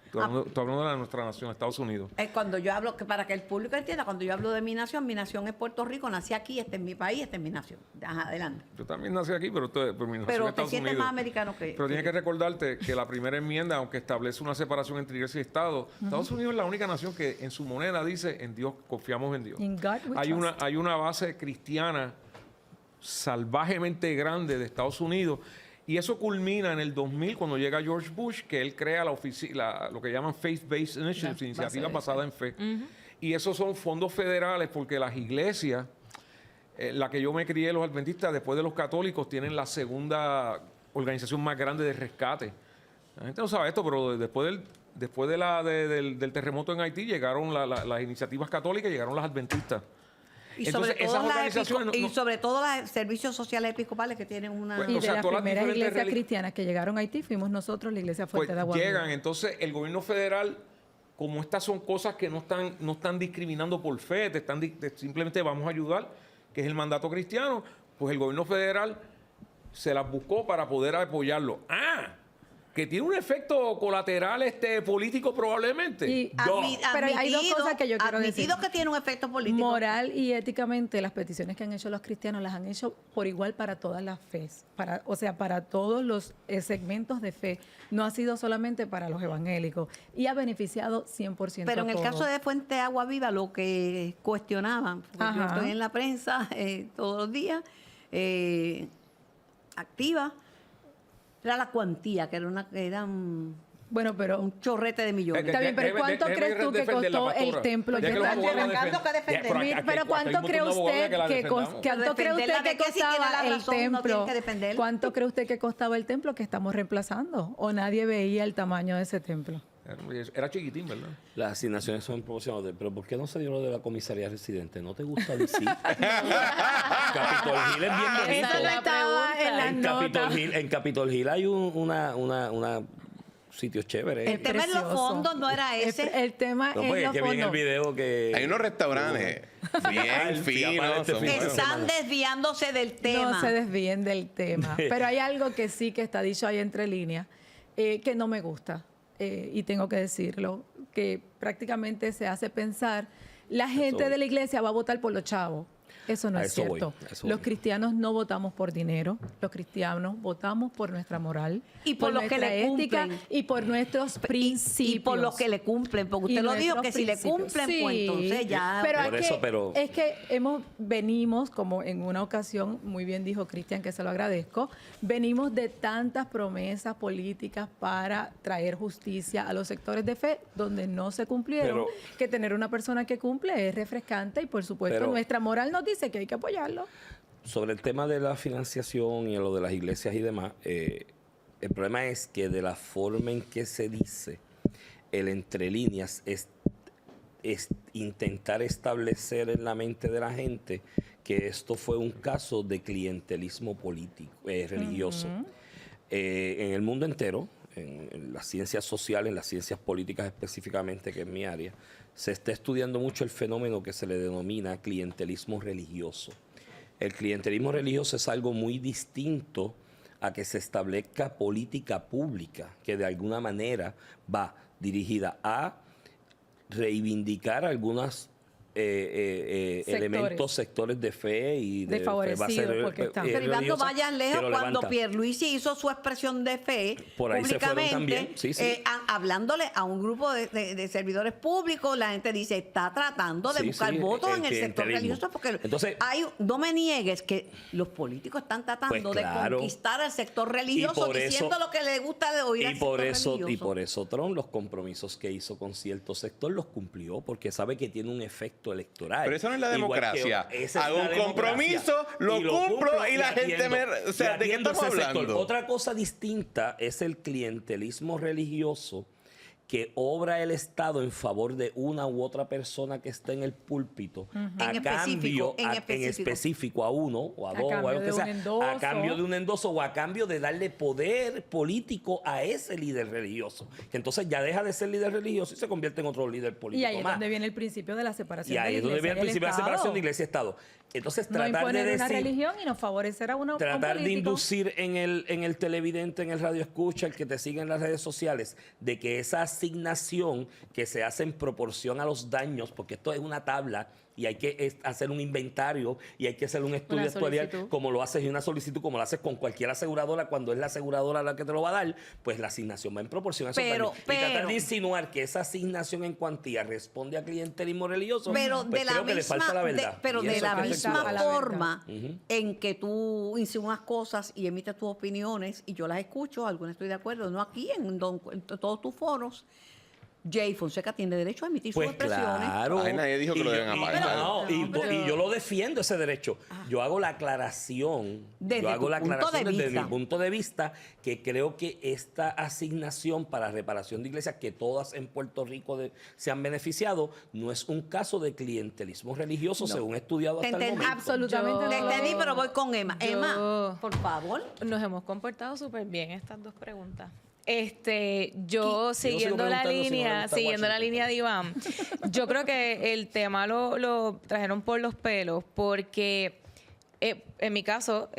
Estoy hablando de nuestra nación, Estados Unidos. Cuando yo hablo, que para que el público entienda, cuando yo hablo de mi nación es Puerto Rico, nací aquí, este es mi país, esta es mi nación. Ajá, adelante. Yo también nací aquí, pero mi nación es Pero te Estados sientes Unidos. más americano que... Pero tienes que recordarte que la primera enmienda, aunque establece una separación entre iglesia y Estado, Estados Unidos es la única nación que en su moneda dice, en Dios, confiamos en Dios. In God we Hay trust. hay una base cristiana salvajemente grande de Estados Unidos. Y eso culmina en el 2000 cuando llega George Bush, que él crea lo que llaman Faith-Based Initiatives, iniciativas basadas en fe. Y esos son fondos federales porque las iglesias, la que yo me crié, los adventistas, después de los católicos, tienen la segunda organización más grande de rescate. La gente no sabe esto, pero después del terremoto en Haití llegaron las iniciativas católicas, llegaron las adventistas. Y Entonces, sobre, esas todo organizaciones y sobre todo los servicios sociales episcopales que tienen una... Bueno, Y o sea, de las todas las primeras diferentes iglesias relig- cristianas que llegaron a Haití, fuimos nosotros, la iglesia pues fuerte de Agua llegan. Viva. Entonces, el gobierno federal, como estas son cosas que no están discriminando por fe, simplemente vamos a ayudar, que es el mandato cristiano, pues el gobierno federal se las buscó para poder apoyarlo. Que tiene un efecto colateral político probablemente. Y- No. Pero hay dos cosas que yo quiero decir. Admitido que tiene un efecto político. Moral y éticamente, las peticiones que han hecho los cristianos las han hecho por igual para todas las fes, para todos los segmentos de fe. No ha sido solamente para los evangélicos y ha beneficiado 100% Pero a en el todos. caso de Fuente Agua Viva, lo que cuestionaban, porque yo Ajá. estoy en la prensa todos los días, activa, era la cuantía, que era un Bueno, pero chorrete de millones. Está bien, pero ¿cuánto crees tú que costó el templo? Ya que Yo los estoy abogados arrancando que defienden. defender. Mira, Pero aquí ¿cuánto hay un cree montón de abogados usted que la que defendamos. cuánto cree usted Defenderla que de que si tiene costaba la el razón, no templo? tiene que defenderla. ¿Cuánto cree usted que costaba el templo que estamos reemplazando? ¿O nadie veía el tamaño de ese templo? Era chiquitín, ¿verdad? Las asignaciones son proporcionales, pero ¿por qué no se dio lo de la comisaría residente? ¿No te gusta DC? Capitol Hill es bien bonito. Eso no estaba en las En notas. Capitol Hill hay una sitios chéveres. El tema en los Precioso. fondos no era ese. El tema No, es porque es los que vi en el fondos. video que... Hay unos restaurantes bien Fui a parar finos. este son fin de buenos. Están desviándose del tema. No se desvíen del tema. Pero hay algo que sí que está dicho ahí entre líneas, que no me gusta. Y tengo que decirlo, que prácticamente se hace pensar, la gente Eso. de la iglesia va a votar por los chavos. Eso no A es eso voy, cierto. a eso Los voy. cristianos no votamos por dinero. Los cristianos votamos por nuestra moral. Y por lo que nuestra le ética cumplen. y por nuestros principios. Y por lo que le cumplen, porque Y usted lo dijo, nuestros que si le principios. cumplen, pues entonces ya... Pero, Por es, eso, que, pero- es que venimos, como en una ocasión, muy bien dijo Cristian, que se lo agradezco, venimos de tantas promesas políticas para traer justicia a los sectores de fe donde no se cumplieron, Pero- que tener una persona que cumple es refrescante y por supuesto Pero- nuestra moral nos dice que hay que apoyarlo. Sobre el tema de la financiación y lo de las iglesias y demás, el problema es que de la forma en que se dice, el entre líneas es intentar establecer en la mente de la gente que esto fue un caso de clientelismo político, religioso. En el mundo entero, en las ciencias sociales, en las ciencias políticas específicamente, que es mi área, se está estudiando mucho el fenómeno que se le denomina clientelismo religioso. El clientelismo religioso es algo muy distinto a que se establezca política pública que de alguna manera va dirigida a reivindicar algunos elementos, sectores de fe y de Desfavorecidos, porque están. Pero Iván, no religiosa vayan lejos que lo cuando levanta. Pierluisi hizo su expresión de fe Por ahí se fueron públicamente, también, sí, sí. hablándole a un grupo de servidores públicos. La gente dice, está tratando de Sí, buscar sí, votos el en el sector clientelismo. religioso, porque Entonces, no me niegues que los políticos están tratando Pues claro. de conquistar el sector religioso, por eso- diciendo lo que le gusta de oír al sector religioso. Y por eso Trump los compromisos que hizo con cierto sector los cumplió, porque sabe que tiene un efecto electoral. Pero eso no es la Igual que- democracia. esa es Hago la un democracia. compromiso, lo cumplo y la gente me... O sea, y ¿de qué atiendo estamos ese sector. hablando? Otra cosa distinta es el clientelismo religioso que obra el Estado en favor de una u otra persona que está en el púlpito, a En cambio, específico, en en específico. específico a uno o a A dos o cambio a lo de que un sea, a endoso. cambio de un endoso o a cambio de darle poder político a ese líder religioso, que entonces ya deja de ser líder religioso y se convierte en otro líder político Y ahí es más. donde viene el principio de la separación Y ahí de es la donde iglesia viene el y el principio de la separación de Estado. iglesia y Estado. Entonces, No tratar de imponer una decir, religión y no favorecer a uno a un tratar de político. inducir en el televidente, en el radio escucha, el que te sigue en las redes sociales, de que esa asignación que se hace en proporción a los daños, porque esto es una tabla y hay que hacer un inventario y hay que hacer un estudio Una actuarial, solicitud. como lo haces y una solicitud, como lo haces con cualquier aseguradora, cuando es la aseguradora la que te lo va a dar, pues la asignación va en proporción a esos Pero- daños. Y tratar pero- de insinuar que esa asignación en cuantía responde a clientelismo religioso, Pero pues de la creo que le misma, falta la verdad. pero Y de eso la hay que tener misma cuidado. la verdad. forma en que tú insinúas cosas y emites tus opiniones y yo las escucho, algunas estoy de acuerdo, no aquí, en todos tus foros. Jay Fonseca tiene derecho a emitir Pues sus expresiones. claro. Ay, nadie dijo que Y lo yo- deben y- apagar. no, y yo lo defiendo ese derecho. Yo hago la aclaración. Desde yo hago tu la punto aclaración de desde vista. mi punto de vista, que creo que esta asignación para reparación de iglesias, que todas en Puerto Rico se han beneficiado, no es un caso de clientelismo religioso, según he estudiado Te hasta el entendí. momento. Absolutamente Yo- Te de acuerdo. entendí, pero voy con Emma. Yo- Emma, por favor. Nos hemos comportado súper bien estas dos preguntas. Yo Yo sigo siguiendo la preguntando si no le línea, gusta siguiendo la Washington. línea de Iván, yo creo que el tema lo trajeron por los pelos porque en mi caso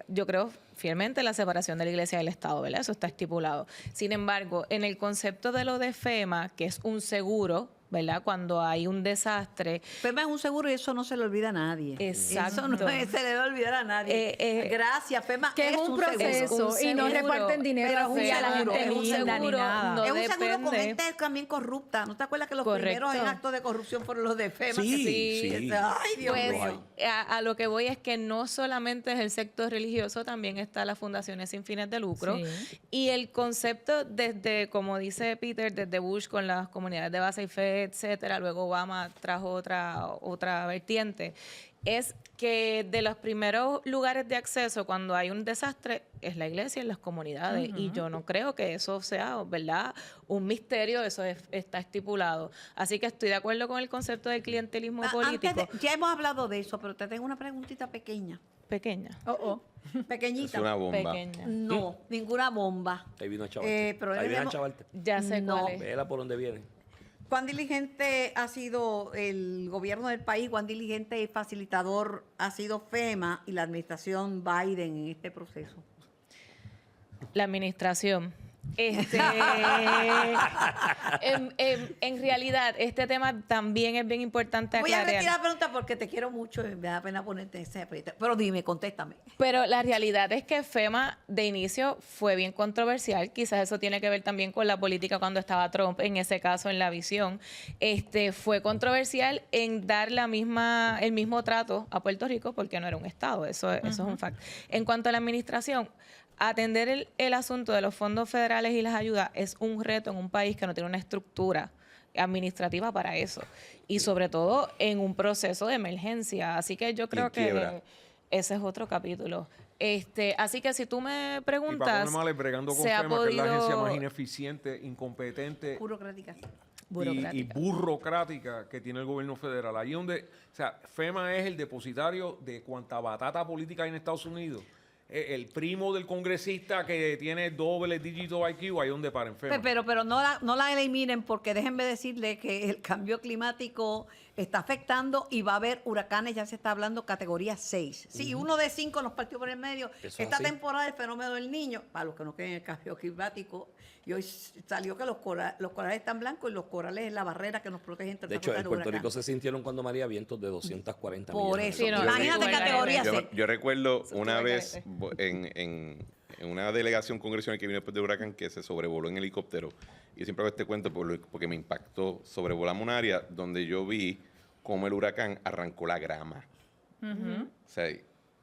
yo creo fielmente en la separación de la iglesia del Estado, ¿verdad? Eso está estipulado. Sin embargo, en el concepto de lo de FEMA, que es un seguro, ¿verdad? Cuando hay un desastre, FEMA es un seguro y eso no se le olvida a nadie. Exacto. Eso no se le debe olvidar a nadie. Gracias, FEMA. Que es un proceso seguro. y no seguro, reparten dinero pero a es un la seguro, gente es un linda ni seguro, nada. no Es un seguro con depende. gente también corrupta. ¿No te acuerdas que los Correcto. primeros en actos de corrupción fueron los de FEMA? Sí, Que sí. Ay, Dios Pues mío. a lo que voy es que no solamente es el sector religioso, también está las fundaciones sin fines de lucro. Sí. Y el concepto desde, como dice Peter, desde Bush con las comunidades de base y fe, etcétera, luego Obama trajo otra vertiente, es que de los primeros lugares de acceso cuando hay un desastre es la iglesia y las comunidades. Y yo no creo que eso sea, ¿verdad?, un misterio, eso está estipulado. Así que estoy de acuerdo con el concepto del clientelismo político. Ya hemos hablado de eso, pero te tengo una preguntita pequeña. Pequeña. Pequeñita. Es una bomba. Pequeña. No, ninguna bomba. Ahí vino a chavarte. pero Ahí viene a hemos- chavarte. Ya sé No. cuál es. Vela por donde viene. ¿Cuán diligente ha sido el gobierno del país? ¿Cuán diligente y facilitador ha sido FEMA y la administración Biden en este proceso? La administración. En realidad, este tema también es bien importante Voy a aclarar. retirar la pregunta porque te quiero mucho y me da pena ponerte en ese aprieto. Pero dime, contéstame. Pero la realidad es que FEMA de inicio fue bien controversial. Quizás eso tiene que ver también con la política cuando estaba Trump, en ese caso, en la visión. Fue controversial en dar el mismo trato a Puerto Rico porque no era un estado. Eso es un fact. En cuanto a la administración, atender el asunto de los fondos federales y las ayudas es un reto en un país que no tiene una estructura administrativa para eso. Y sobre todo en un proceso de emergencia. Así que yo creo que ese es otro capítulo. Así que si tú me preguntas, y para mal, bregando con se ha FEMA, que es la agencia podido más ineficiente, incompetente Burocrática. y burocrática que tiene el gobierno federal. Ahí donde, o sea, FEMA es el depositario de cuanta batata política hay en Estados Unidos. El primo del congresista que tiene doble dígito IQ, ahí donde para en FEMA. Pero no la eliminen porque déjenme decirle que el cambio climático está afectando y va a haber huracanes, ya se está hablando categoría 6. Sí, uno de 5 nos partió por el medio. Eso Esta así. temporada del fenómeno del niño, para los que no creen en el cambio climático, y hoy salió que los corales están blancos y los corales es la barrera que nos protege entre De hecho, en Puerto Rico se sintieron cuando María vientos de 240 Por millas. eso, Sí, no, imagínate sí, categoría Yo, 6. yo recuerdo Eso una estuvo vez en una delegación congresional que vino después de huracán que se sobrevoló en helicóptero. Yo siempre hago este cuento porque me impactó. Sobrevolamos un área donde yo vi cómo el huracán arrancó la grama. O sea,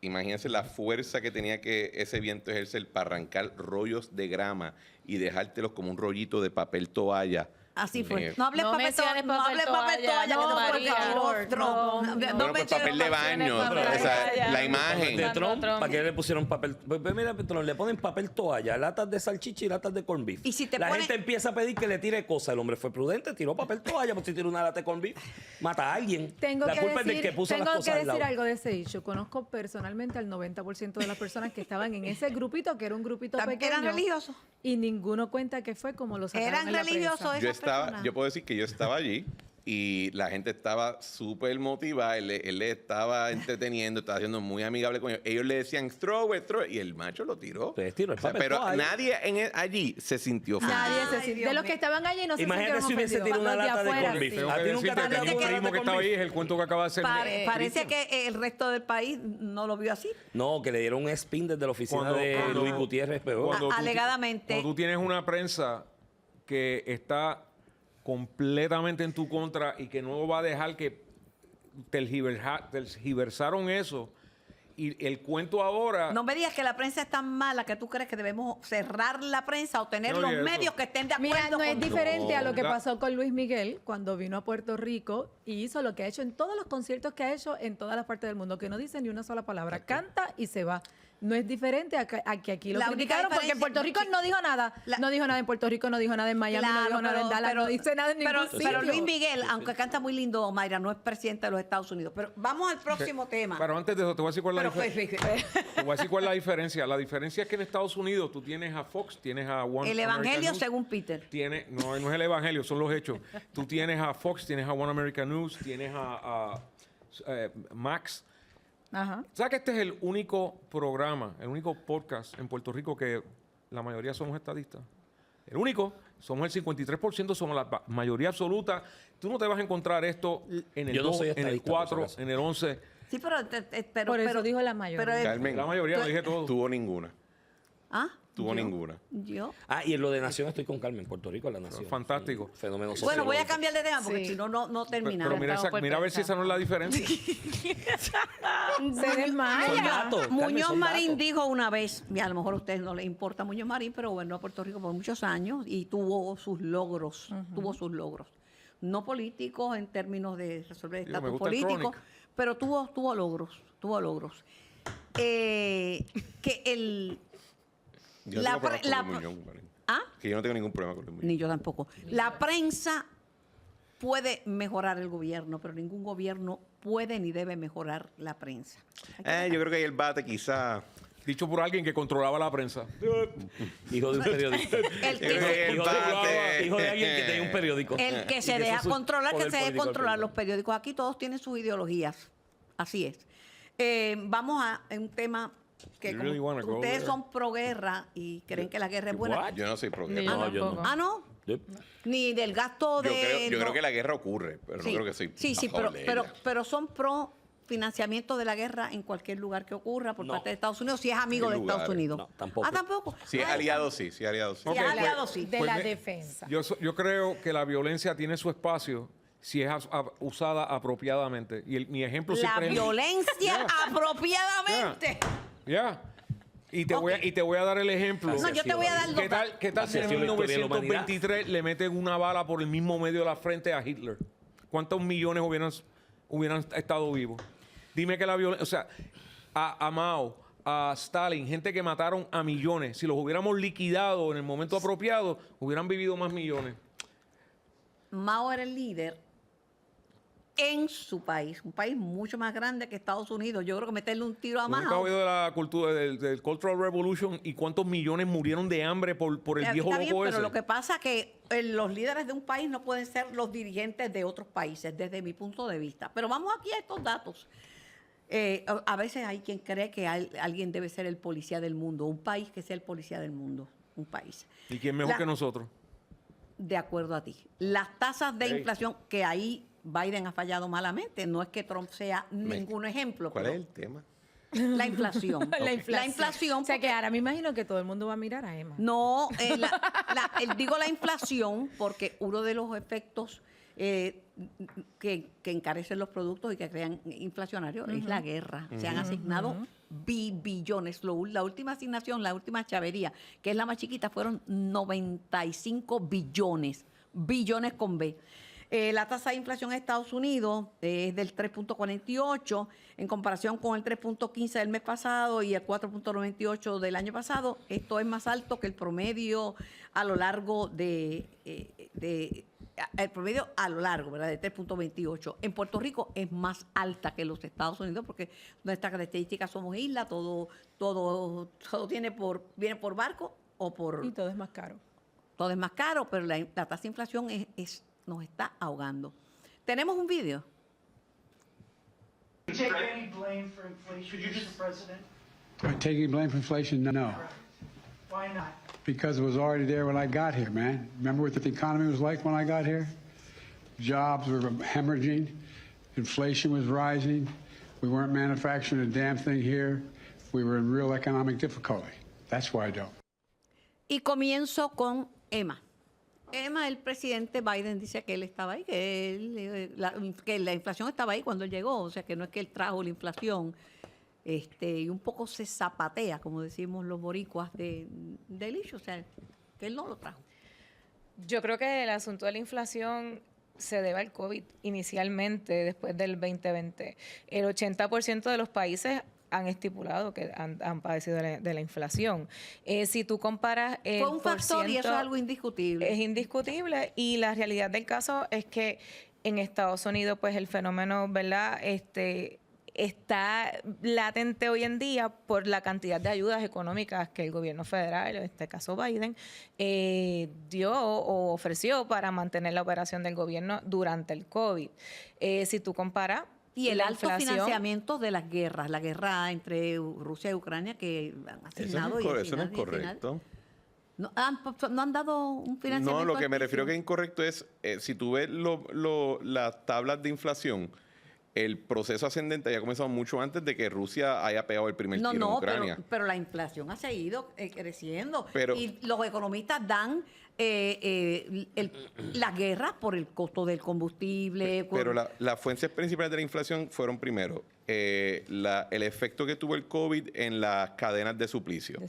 imagínense la fuerza que tenía que ese viento ejercer para arrancar rollos de grama y dejártelos como un rollito de papel toalla. Así fue. Eh, No hables No papel menciones toalla, no hables papel toalla, que no, no, María, por favor, no, no, no. no Bueno, pues menciones papel de baño, papel o sea, toalla. la imagen. De Trump, Trump. ¿para qué le pusieron papel? Pues mira, Trump, le ponen papel toalla, latas de salchicha y latas de corned beef. Y si te la pone- gente empieza a pedir que le tire cosas. El hombre fue prudente, tiró papel toalla, pues si tira una lata de corned beef, mata a alguien. Tengo la que culpa es del decir, que puso tengo las que cosas al decir lado. algo de ese issue. Conozco personalmente al 90% de las personas que estaban en ese grupito, que era un grupito También pequeño. eran religiosos. Y ninguno cuenta que fue como lo sacaron Eran en la religiosos prensa. esas personas. Yo puedo decir que yo estaba allí y la gente estaba súper motivada, él le estaba entreteniendo, estaba siendo muy amigable con ellos. Ellos le decían throw it, y el macho lo tiró. Pues tiró el papel pero toalla. nadie allí se sintió ofendido. Nadie se Ay, sintió. Dios De los mío. que estaban allí no se Imagínate sintieron si hubiese ofendidos. tirado una Los de lata de afuera, corned beef. sí. Tengo ¿A que ti nunca decirte te que tirado tenía un una primo lata que de estaba corned ahí, beef? es el cuento que acaba de hacer. Parece que el resto del país no lo vio así. No, que le dieron un spin desde la oficina Cuando- de cuando- Luis Gutiérrez, pero Cuando tú- Alegadamente. Cuando tú tienes una prensa que está completamente en tu contra y que no va a dejar que tergiversaron eso. Y el cuento ahora... No me digas que la prensa es tan mala que tú crees que debemos cerrar la prensa o tener No, los y eso. medios que estén de acuerdo Mira, no es con... diferente a lo que No. pasó con Luis Miguel cuando vino a Puerto Rico y hizo lo que ha hecho en todos los conciertos que ha hecho en todas las partes del mundo, que no dice ni una sola palabra, canta y se va. No es diferente a que aquí lo La única criticaron porque en diferencia- Puerto Rico no dijo nada. No dijo nada en Puerto Rico, no dijo nada en Miami, no dijo nada en Dallas, no dice nada en ningún sitio. pero Luis Miguel, aunque canta muy lindo, Mayra, no es presidente de los Estados Unidos. Pero vamos al próximo tema. Pero antes de eso, te voy a decir cuál es la Pero, diferencia. Te voy a decir cuál es la diferencia. La diferencia es que en Estados Unidos tú tienes a Fox, tienes a One el American evangelio News, según Peter. no es el evangelio, son los hechos. Tú tienes a Fox, tienes a One American News, tienes a Max. Ajá. ¿Sabes que este es el único programa, el único podcast en Puerto Rico que la mayoría somos estadistas? El único, somos el 53%, somos la mayoría absoluta. Tú no te vas a encontrar esto en el Yo no 2, soy en el estadista, por si 4, acaso. en el 11. Sí, pero Por eso dijo la mayoría. pero Carmen, La mayoría, lo dije todo. tuvo ninguna. ¿Ah? Tuvo ¿Yo? ninguna. Yo. Ah, y en lo de Nación estoy con Carmen, Puerto Rico es la Nación. Fantástico. Sí, fenómeno social. Bueno, voy a cambiar de tema porque Sí. si no, no terminamos. Pero mira, Estamos por mira a ver si pensar. esa no es la diferencia. Se desmaya. Son datos, Carmen, Muñoz son Marín datos. dijo una vez, y a lo mejor a ustedes no les importa Muñoz Marín, pero gobernó a Puerto Rico por muchos años y tuvo sus logros, No políticos en términos de resolver Digo, me estatus gusta el político, chronic. pero tuvo logros. Que el... Yo no La tengo pre- problemas la con pre- Luis Muñoz, ¿Ah? que yo no tengo ningún problema con Luis Muñoz. Ni yo tampoco. La prensa puede mejorar el gobierno, pero ningún gobierno puede ni debe mejorar la prensa. Yo creo que ahí el bate quizá... Dicho por alguien que controlaba la prensa. Hijo de un periodista. El que, El hijo, bate. hijo de alguien que tenía un periódico. el que Y se eso deja es un controlar, que poder se deje político al controlar final. los periódicos. Aquí todos tienen sus ideologías. Así es. Vamos a un tema que You como really wanna go ustedes there? son pro guerra y creen que la guerra es buena. What? Yo no soy pro Ni guerra. yo No, yo no. tampoco. Ah, no, Yep. ni del gasto de. Yo creo que la guerra ocurre, pero no creo que soy Sí, a favor de ella. pero son pro financiamiento de la guerra en cualquier lugar que ocurra por No. parte de Estados Unidos, si es amigo Hay de Estados lugares. Unidos. No, tampoco. Ah, tampoco. Si es Ah, aliado, sí. Si es aliado, sí. Si es aliado, sí. De Pues la me- defensa. Yo creo que la violencia tiene su espacio si es usada apropiadamente. Y mi ejemplo La siempre es... violencia Ya. apropiadamente. Ya. Y te, Ok. y te voy a dar el ejemplo. No, yo te voy a dar ¿Qué dos. tal si Así ha en sido la historia de la humanidad. 1923 le meten una bala por el mismo medio de la frente a Hitler? ¿Cuántos millones hubieran estado vivos? Dime que la violencia... O sea, a Mao, a Stalin, gente que mataron a millones, si los hubiéramos liquidado en el momento apropiado, hubieran vivido más millones. Mao era el líder en su país, un país mucho más grande que Estados Unidos. Yo creo que meterle un tiro a ¿Nunca has Mao. oído de la cultura del Cultural Revolution y cuántos millones murieron de hambre por el viejo Está bien, loco pero ese? lo que pasa es que los líderes de un país no pueden ser los dirigentes de otros países, desde mi punto de vista. Pero vamos aquí a estos datos. A veces hay quien cree que alguien debe ser el policía del mundo, un país que sea el policía del mundo, un país. ¿Y quién mejor que nosotros? De acuerdo a ti. Las tasas de Ey. inflación, que ahí Biden ha fallado malamente, no es que Trump sea ningún ejemplo. ¿Cuál es pero el tema? La inflación. La inflación. La inflación. O sea que porque- ahora me imagino que todo el mundo va a mirar a Emma. No, digo la inflación porque uno de los efectos que encarecen los productos y que crean inflacionarios es la guerra. Se han asignado billones. La última asignación, la última chavería, que es la más chiquita, fueron 95 billones. Billones con B. La tasa de inflación en Estados Unidos es del 3.48 en comparación con el 3.15 del mes pasado y el 4.98 del año pasado. Esto es más alto que el promedio a lo largo el promedio a lo largo, ¿verdad? De 3.28. En Puerto Rico es más alta que los Estados Unidos porque nuestras características somos isla, todo viene por barco o por... Y todo es más caro. Todo es más caro, pero la tasa de inflación nos está ahogando. Tenemos un video. You take any blame for inflation, Mr. President? Am I taking blame for inflation? No, Why not? because it was already there when I got here, man. Remember what the economy was like when I got here? Jobs were hemorrhaging, inflation was rising, we weren't manufacturing a damn thing here, we were in real economic difficulty. That's why I don't. Y comienzo con Emma. Emma, el presidente Biden dice que él estaba ahí, que la inflación estaba ahí cuando él llegó, o sea que no es que él trajo la inflación, y un poco se zapatea, como decimos los boricuas, del issue, o sea, que él no lo trajo. Yo creo que el asunto de la inflación se debe al COVID inicialmente, después del 2020. El 80% de los países han estipulado que han padecido de la inflación. Si tú comparas el Fue un factor y eso es porciento, algo indiscutible. es indiscutible, y la realidad del caso es que en Estados Unidos pues el fenómeno, ¿verdad?, está latente hoy en día por la cantidad de ayudas económicas que el gobierno federal, en este caso Biden, dio o ofreció para mantener la operación del gobierno durante el COVID. Si tú comparas Y el la alto inflación, financiamiento de las guerras, la guerra entre Rusia y Ucrania que han asignado. Eso no es correcto. No han dado un financiamiento. No, lo que me altísimo. refiero que es incorrecto es, si tú ves las tablas de inflación, el proceso ascendente haya comenzado mucho antes de que Rusia haya pegado el primer tiro en Ucrania. Pero la inflación ha seguido creciendo. Pero- y los economistas dan la guerra por el costo del combustible. Pero las fuentes principales de la inflación fueron primero el efecto que tuvo el COVID en las cadenas de suplicio.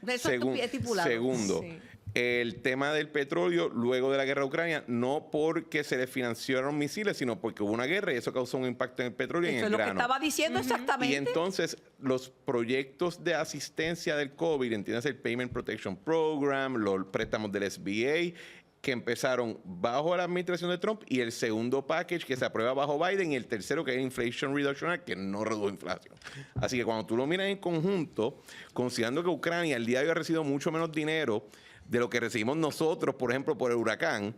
De eso es estipulado. Segundo, Sí. el tema del petróleo luego de la guerra de Ucrania, no porque se les financiaron misiles, sino porque hubo una guerra y eso causó un impacto en el petróleo y en Eso el es lo que grano. estaba diciendo exactamente. Y entonces los proyectos de asistencia del COVID, entiendes el Payment Protection Program, los préstamos del SBA, que empezaron bajo la administración de Trump, y el segundo package que se aprueba bajo Biden, y el tercero que es Inflation Reduction Act, que no redujo inflación. Así que cuando tú lo miras en conjunto, considerando que Ucrania el día de hoy ha recibido mucho menos dinero de lo que recibimos nosotros, por ejemplo, por el huracán,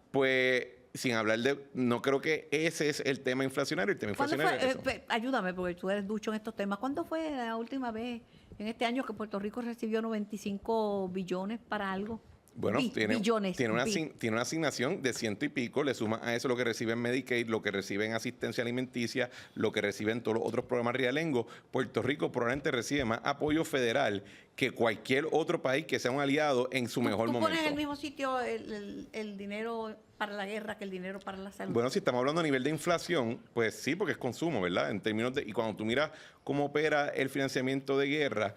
pues sin hablar no creo que ese es el tema inflacionario. El tema ¿Cuándo inflacionario fue? es eso. Ayúdame, porque tú eres ducho en estos temas. ¿Cuándo fue la última vez en este año que Puerto Rico recibió 95 billones para algo. Bueno, Billones. tiene una asignación de 100 y pico, le suma a eso lo que reciben Medicaid, lo que reciben asistencia alimenticia, lo que reciben todos los otros programas realengo. Puerto Rico probablemente recibe más apoyo federal que cualquier otro país que sea un aliado en su mejor momento. ¿Tú pones en el mismo sitio el dinero para la guerra que el dinero para la salud? Bueno, si estamos hablando a nivel de inflación, pues sí, porque es consumo, ¿verdad? En términos de, y cuando tú miras cómo opera el financiamiento de guerra,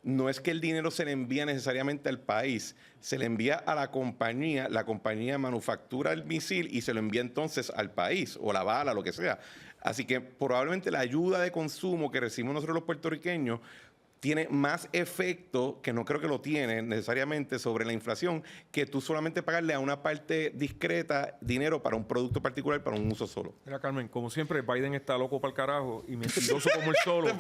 no es que el dinero se le envía necesariamente al país, se le envía a la compañía manufactura el misil y se lo envía entonces al país, o la bala, lo que sea. Así que probablemente la ayuda de consumo que recibimos nosotros los puertorriqueños tiene más efecto, que no creo que lo tiene necesariamente, sobre la inflación, que tú solamente pagarle a una parte discreta dinero para un producto particular, para un uso solo. Mira, Carmen, como siempre, Biden está loco para el carajo y mentiroso como él solo.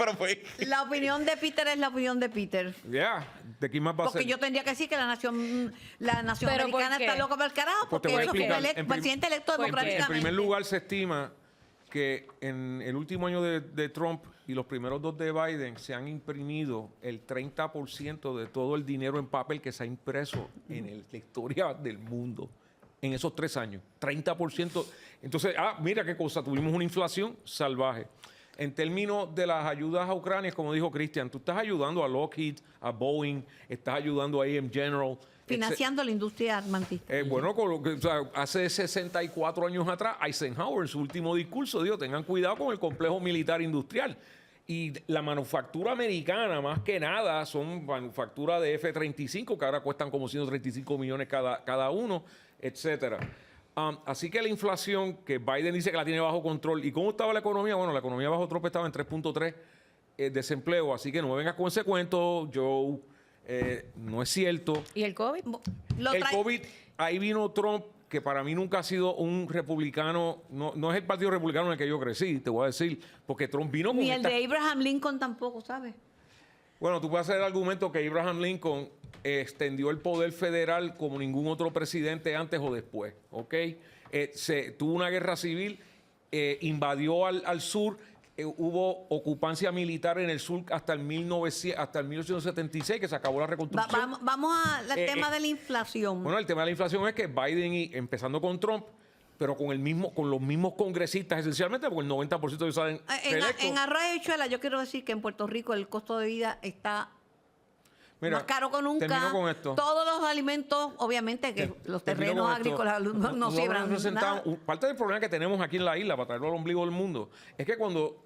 La opinión de Peter es la opinión de Peter. ¿De quién más va a ser? Porque yo tendría que decir que la nación ¿Pero americana por qué? está loca para el carajo, Pues te porque voy a eso fue explicar. presidente electo democráticamente. En primer lugar, se estima que en el último año de Trump y los primeros 2 de Biden se han imprimido el 30% de todo el dinero en papel que se ha impreso en la historia del mundo en esos 3 años. 30%. Entonces, mira qué cosa, tuvimos una inflación salvaje. En términos de las ayudas a Ucrania, como dijo Cristian, tú estás ayudando a Lockheed, a Boeing, estás ayudando a AM General. Financiando la industria armantista. Bueno, con lo que, o sea, hace 64 años atrás, Eisenhower en su último discurso dijo, tengan cuidado con el complejo militar industrial. Y la manufactura americana, más que nada, son manufactura de F-35, que ahora cuestan como 135 millones cada uno, etcétera. Así que la inflación, que Biden dice que la tiene bajo control. ¿Y cómo estaba la economía? Bueno, la economía bajo Trump estaba en 3.3 desempleo. Así que no me vengas con ese cuento, Joe. No es cierto. ¿Y el COVID? El COVID, ahí vino Trump, que para mí nunca ha sido un republicano, no es el partido republicano en el que yo crecí, te voy a decir, porque Trump vino con Ni el de Abraham Lincoln tampoco, ¿sabes? Bueno, tú puedes hacer el argumento que Abraham Lincoln extendió el poder federal como ningún otro presidente antes o después, ¿ok? Tuvo una guerra civil, invadió al sur, hubo ocupancia militar en el sur hasta el 1876, que se acabó la reconstrucción. Vamos al tema de la inflación. Bueno, el tema de la inflación es que Biden, empezando con Trump, pero con los mismos congresistas esencialmente, porque el 90% de ellos salen reelectos. En arroz y habichuela, yo quiero decir que en Puerto Rico el costo de vida está más caro que nunca. Termino con esto. Todos los alimentos, obviamente, que los terrenos agrícolas no siembran nada. Parte del problema que tenemos aquí en la isla, para traerlo al ombligo del mundo, es que cuando,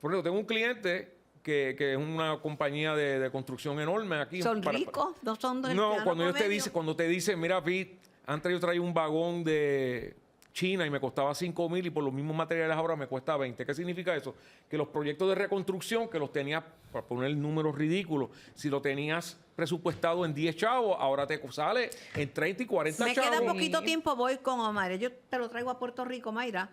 por ejemplo, tengo un cliente que es una compañía de construcción enorme aquí. ¿Son ricos? ¿No son del cuando te dicen, mira, Pete, antes yo traía un vagón de China y me costaba 5,000 y por los mismos materiales ahora me cuesta 20. ¿Qué significa eso? Que los proyectos de reconstrucción, que los tenías, para poner números ridículos, si lo tenías presupuestado en 10 chavos, ahora te sale en 30 y 40 chavos. Me queda poquito tiempo, voy con Omar. Yo te lo traigo a Puerto Rico, Mayra,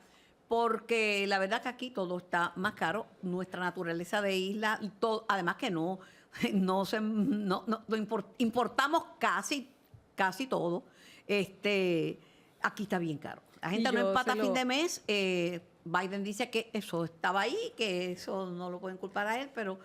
porque la verdad que aquí todo está más caro. Nuestra naturaleza de isla, todo, además que importamos casi todo. Aquí está bien caro. La gente no empata a fin de mes. Biden dice que eso estaba ahí, que eso no lo pueden culpar a él, pero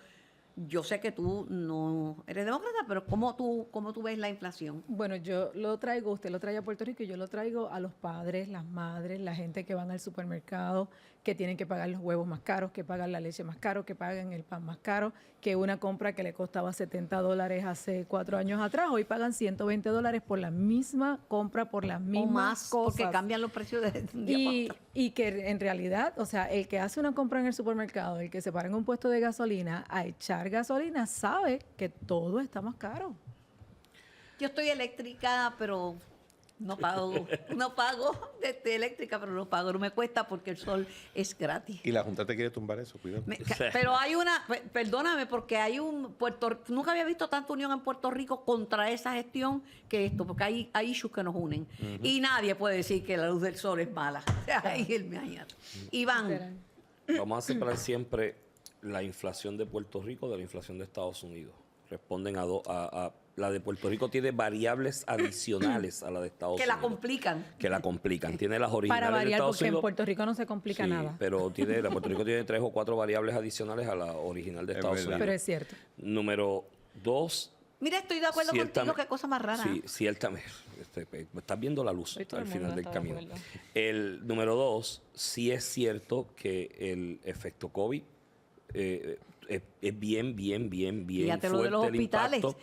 yo sé que tú no eres demócrata, pero ¿cómo tú ves la inflación? Bueno, yo lo traigo, usted lo trae a Puerto Rico y yo lo traigo a los padres, las madres, la gente que van al supermercado, que tienen que pagar los huevos más caros, que pagan la leche más caro, que pagan el pan más caro, que una compra que le costaba $70 hace 4 años atrás, hoy pagan $120 por la misma compra, por las mismas o más, cosas. porque cambian los precios de un día para otro. Y que en realidad, o sea, el que hace una compra en el supermercado, el que se para en un puesto de gasolina a echar gasolina, sabe que todo está más caro. Yo estoy eléctrica, pero no pago eléctrica, pero no pago, no me cuesta porque el sol es gratis. Y la Junta te quiere tumbar eso, cuidado. Pero hay perdóname, porque nunca había visto tanta unión en Puerto Rico contra esa gestión que esto, porque hay issues que nos unen. Y nadie puede decir que la luz del sol es mala. Iván. Vamos a separar siempre la inflación de Puerto Rico de la inflación de Estados Unidos. Responden a la de Puerto Rico tiene variables adicionales a la de Estados Unidos. Que la complican. Tiene las originales para variar, de Estados porque Unidos. en Puerto Rico no se complica nada. Pero Puerto Rico tiene 3 o 4 variables adicionales a la original de Estados Unidos. Pero es cierto. Número Dos, Mira, estoy de acuerdo contigo, ciertamente- qué cosa más rara. Sí, ciertamente. Estás viendo la luz Hoy todo al el mundo final del está de camino. acuerdo. El número 2, sí es cierto que el efecto COVID es bien Fíjate lo fuerte de los el hospitales. impacto.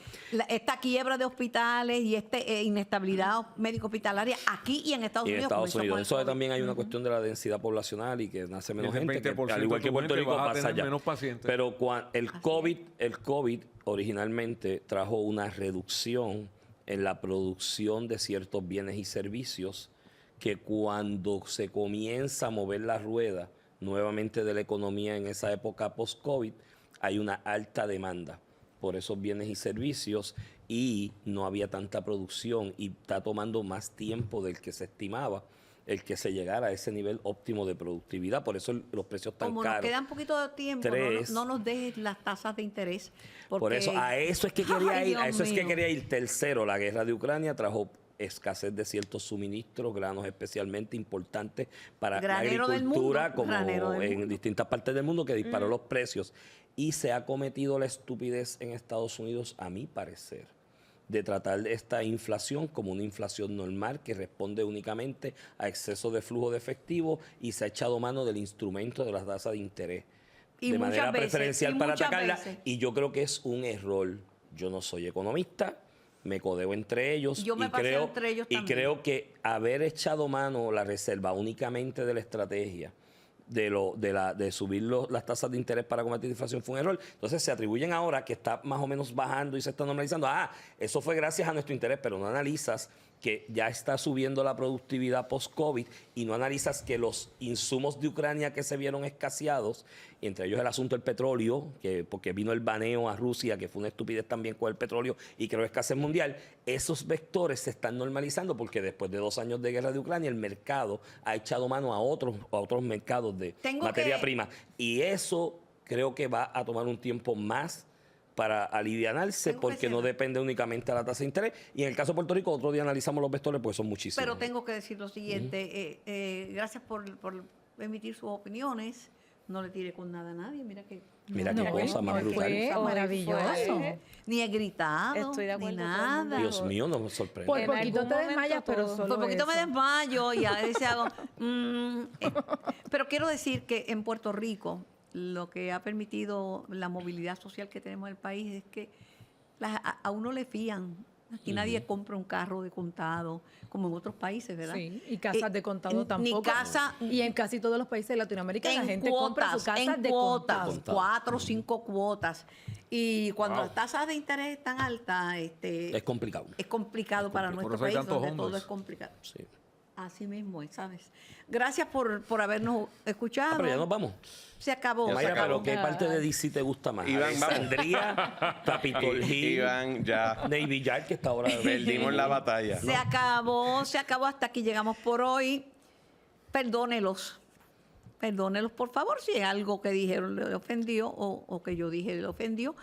Esta quiebra de hospitales y inestabilidad médico hospitalaria aquí y en Estados Y en Unidos. Estados comenzó Unidos. con el Eso COVID. también hay una cuestión de la densidad poblacional y que nace menos Tienes gente, que 20% al igual que de tu Puerto gente, Rico vas a pasa tener allá. menos pacientes. Pero el COVID originalmente trajo una reducción en la producción de ciertos bienes y servicios que cuando se comienza a mover la rueda nuevamente de la economía en esa época post-COVID, hay una alta demanda por esos bienes y servicios y no había tanta producción y está tomando más tiempo del que se estimaba el que se llegara a ese nivel óptimo de productividad. Por eso los precios tan Como caros. nos queda un poquito de tiempo, Tres. no nos dejes las tasas de interés. Por porque- eso, a eso es que quería Ay, ir, a Dios eso es que mío. quería ir. Tercero, la guerra de Ucrania trajo escasez de ciertos suministros, granos especialmente importantes para Granero la del agricultura, mundo, como granero del en mundo. distintas partes del mundo, que disparó los precios. Y se ha cometido la estupidez en Estados Unidos, a mi parecer, de tratar esta inflación como una inflación normal que responde únicamente a exceso de flujo de efectivo y se ha echado mano del instrumento de las tasas de interés Y de muchas manera veces, preferencial y para muchas atacarla. veces. Y yo creo que es un error. Yo no soy economista, me codeo entre ellos. Yo me y paseo creo, entre ellos y también. creo que haber echado mano la reserva únicamente de la estrategia de subir las tasas de interés para combatir la inflación fue un error. Entonces se atribuyen ahora que está más o menos bajando y se está normalizando. Eso fue gracias a nuestro interés, pero no analizas que ya está subiendo la productividad post-COVID y no analizas que los insumos de Ucrania que se vieron escaseados, entre ellos el asunto del petróleo, porque vino el baneo a Rusia, que fue una estupidez también con el petróleo y creó escasez mundial, esos vectores se están normalizando porque después de 2 años de guerra de Ucrania, el mercado ha echado mano a otros mercados de materia prima. Y eso creo que va a tomar un tiempo más para alivianarse Tengo que porque no cerrar. depende únicamente de la tasa de interés. Y en el caso de Puerto Rico, otro día analizamos los vectores porque son muchísimos. Pero tengo que decir lo siguiente. Gracias por emitir sus opiniones. No le tire con nada a nadie. Mira qué qué cosa más brutal. Fue Cosa maravilloso. Ni he gritado, Estoy de acuerdo ni con todo el nada. mundo. Dios mío, no me sorprende. Por En poquito algún te momento desmayas, pero todo. solo Por poquito me eso. desmayo y a veces hago... Pero quiero decir que en Puerto Rico lo que ha permitido la movilidad social que tenemos en el país es que a uno le fían. Aquí nadie compra un carro de contado, como en otros países, ¿verdad? Sí, y casas de contado Ni tampoco. casa... Y en casi todos los países de Latinoamérica la En gente compra sus cuotas, casas en de cuotas, contado. 4 o 5 cuotas. Y cuando Wow. las tasas de interés están altas, Es complicado. es complicado para Por nuestro eso hay país, tantos donde todo hondos. es complicado. Sí. Así mismo es, ¿sabes? Gracias por habernos escuchado. Pero ya nos vamos. Se acabó. Ya se Mayra, acabó. pero ¿qué parte de DC te gusta más? Iván, vamos. Alexandria, Capitol Hill, Iván, ya Navy Yard, que está ahora... perdimos la batalla. Se acabó, hasta aquí llegamos por hoy. Perdónelos. Perdónelos, por favor, si es algo que dijeron le ofendió o que yo dije le ofendió.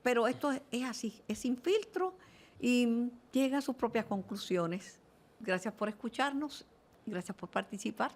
Pero esto es así, es sin filtro y llega a sus propias conclusiones. Gracias por escucharnos y gracias por participar.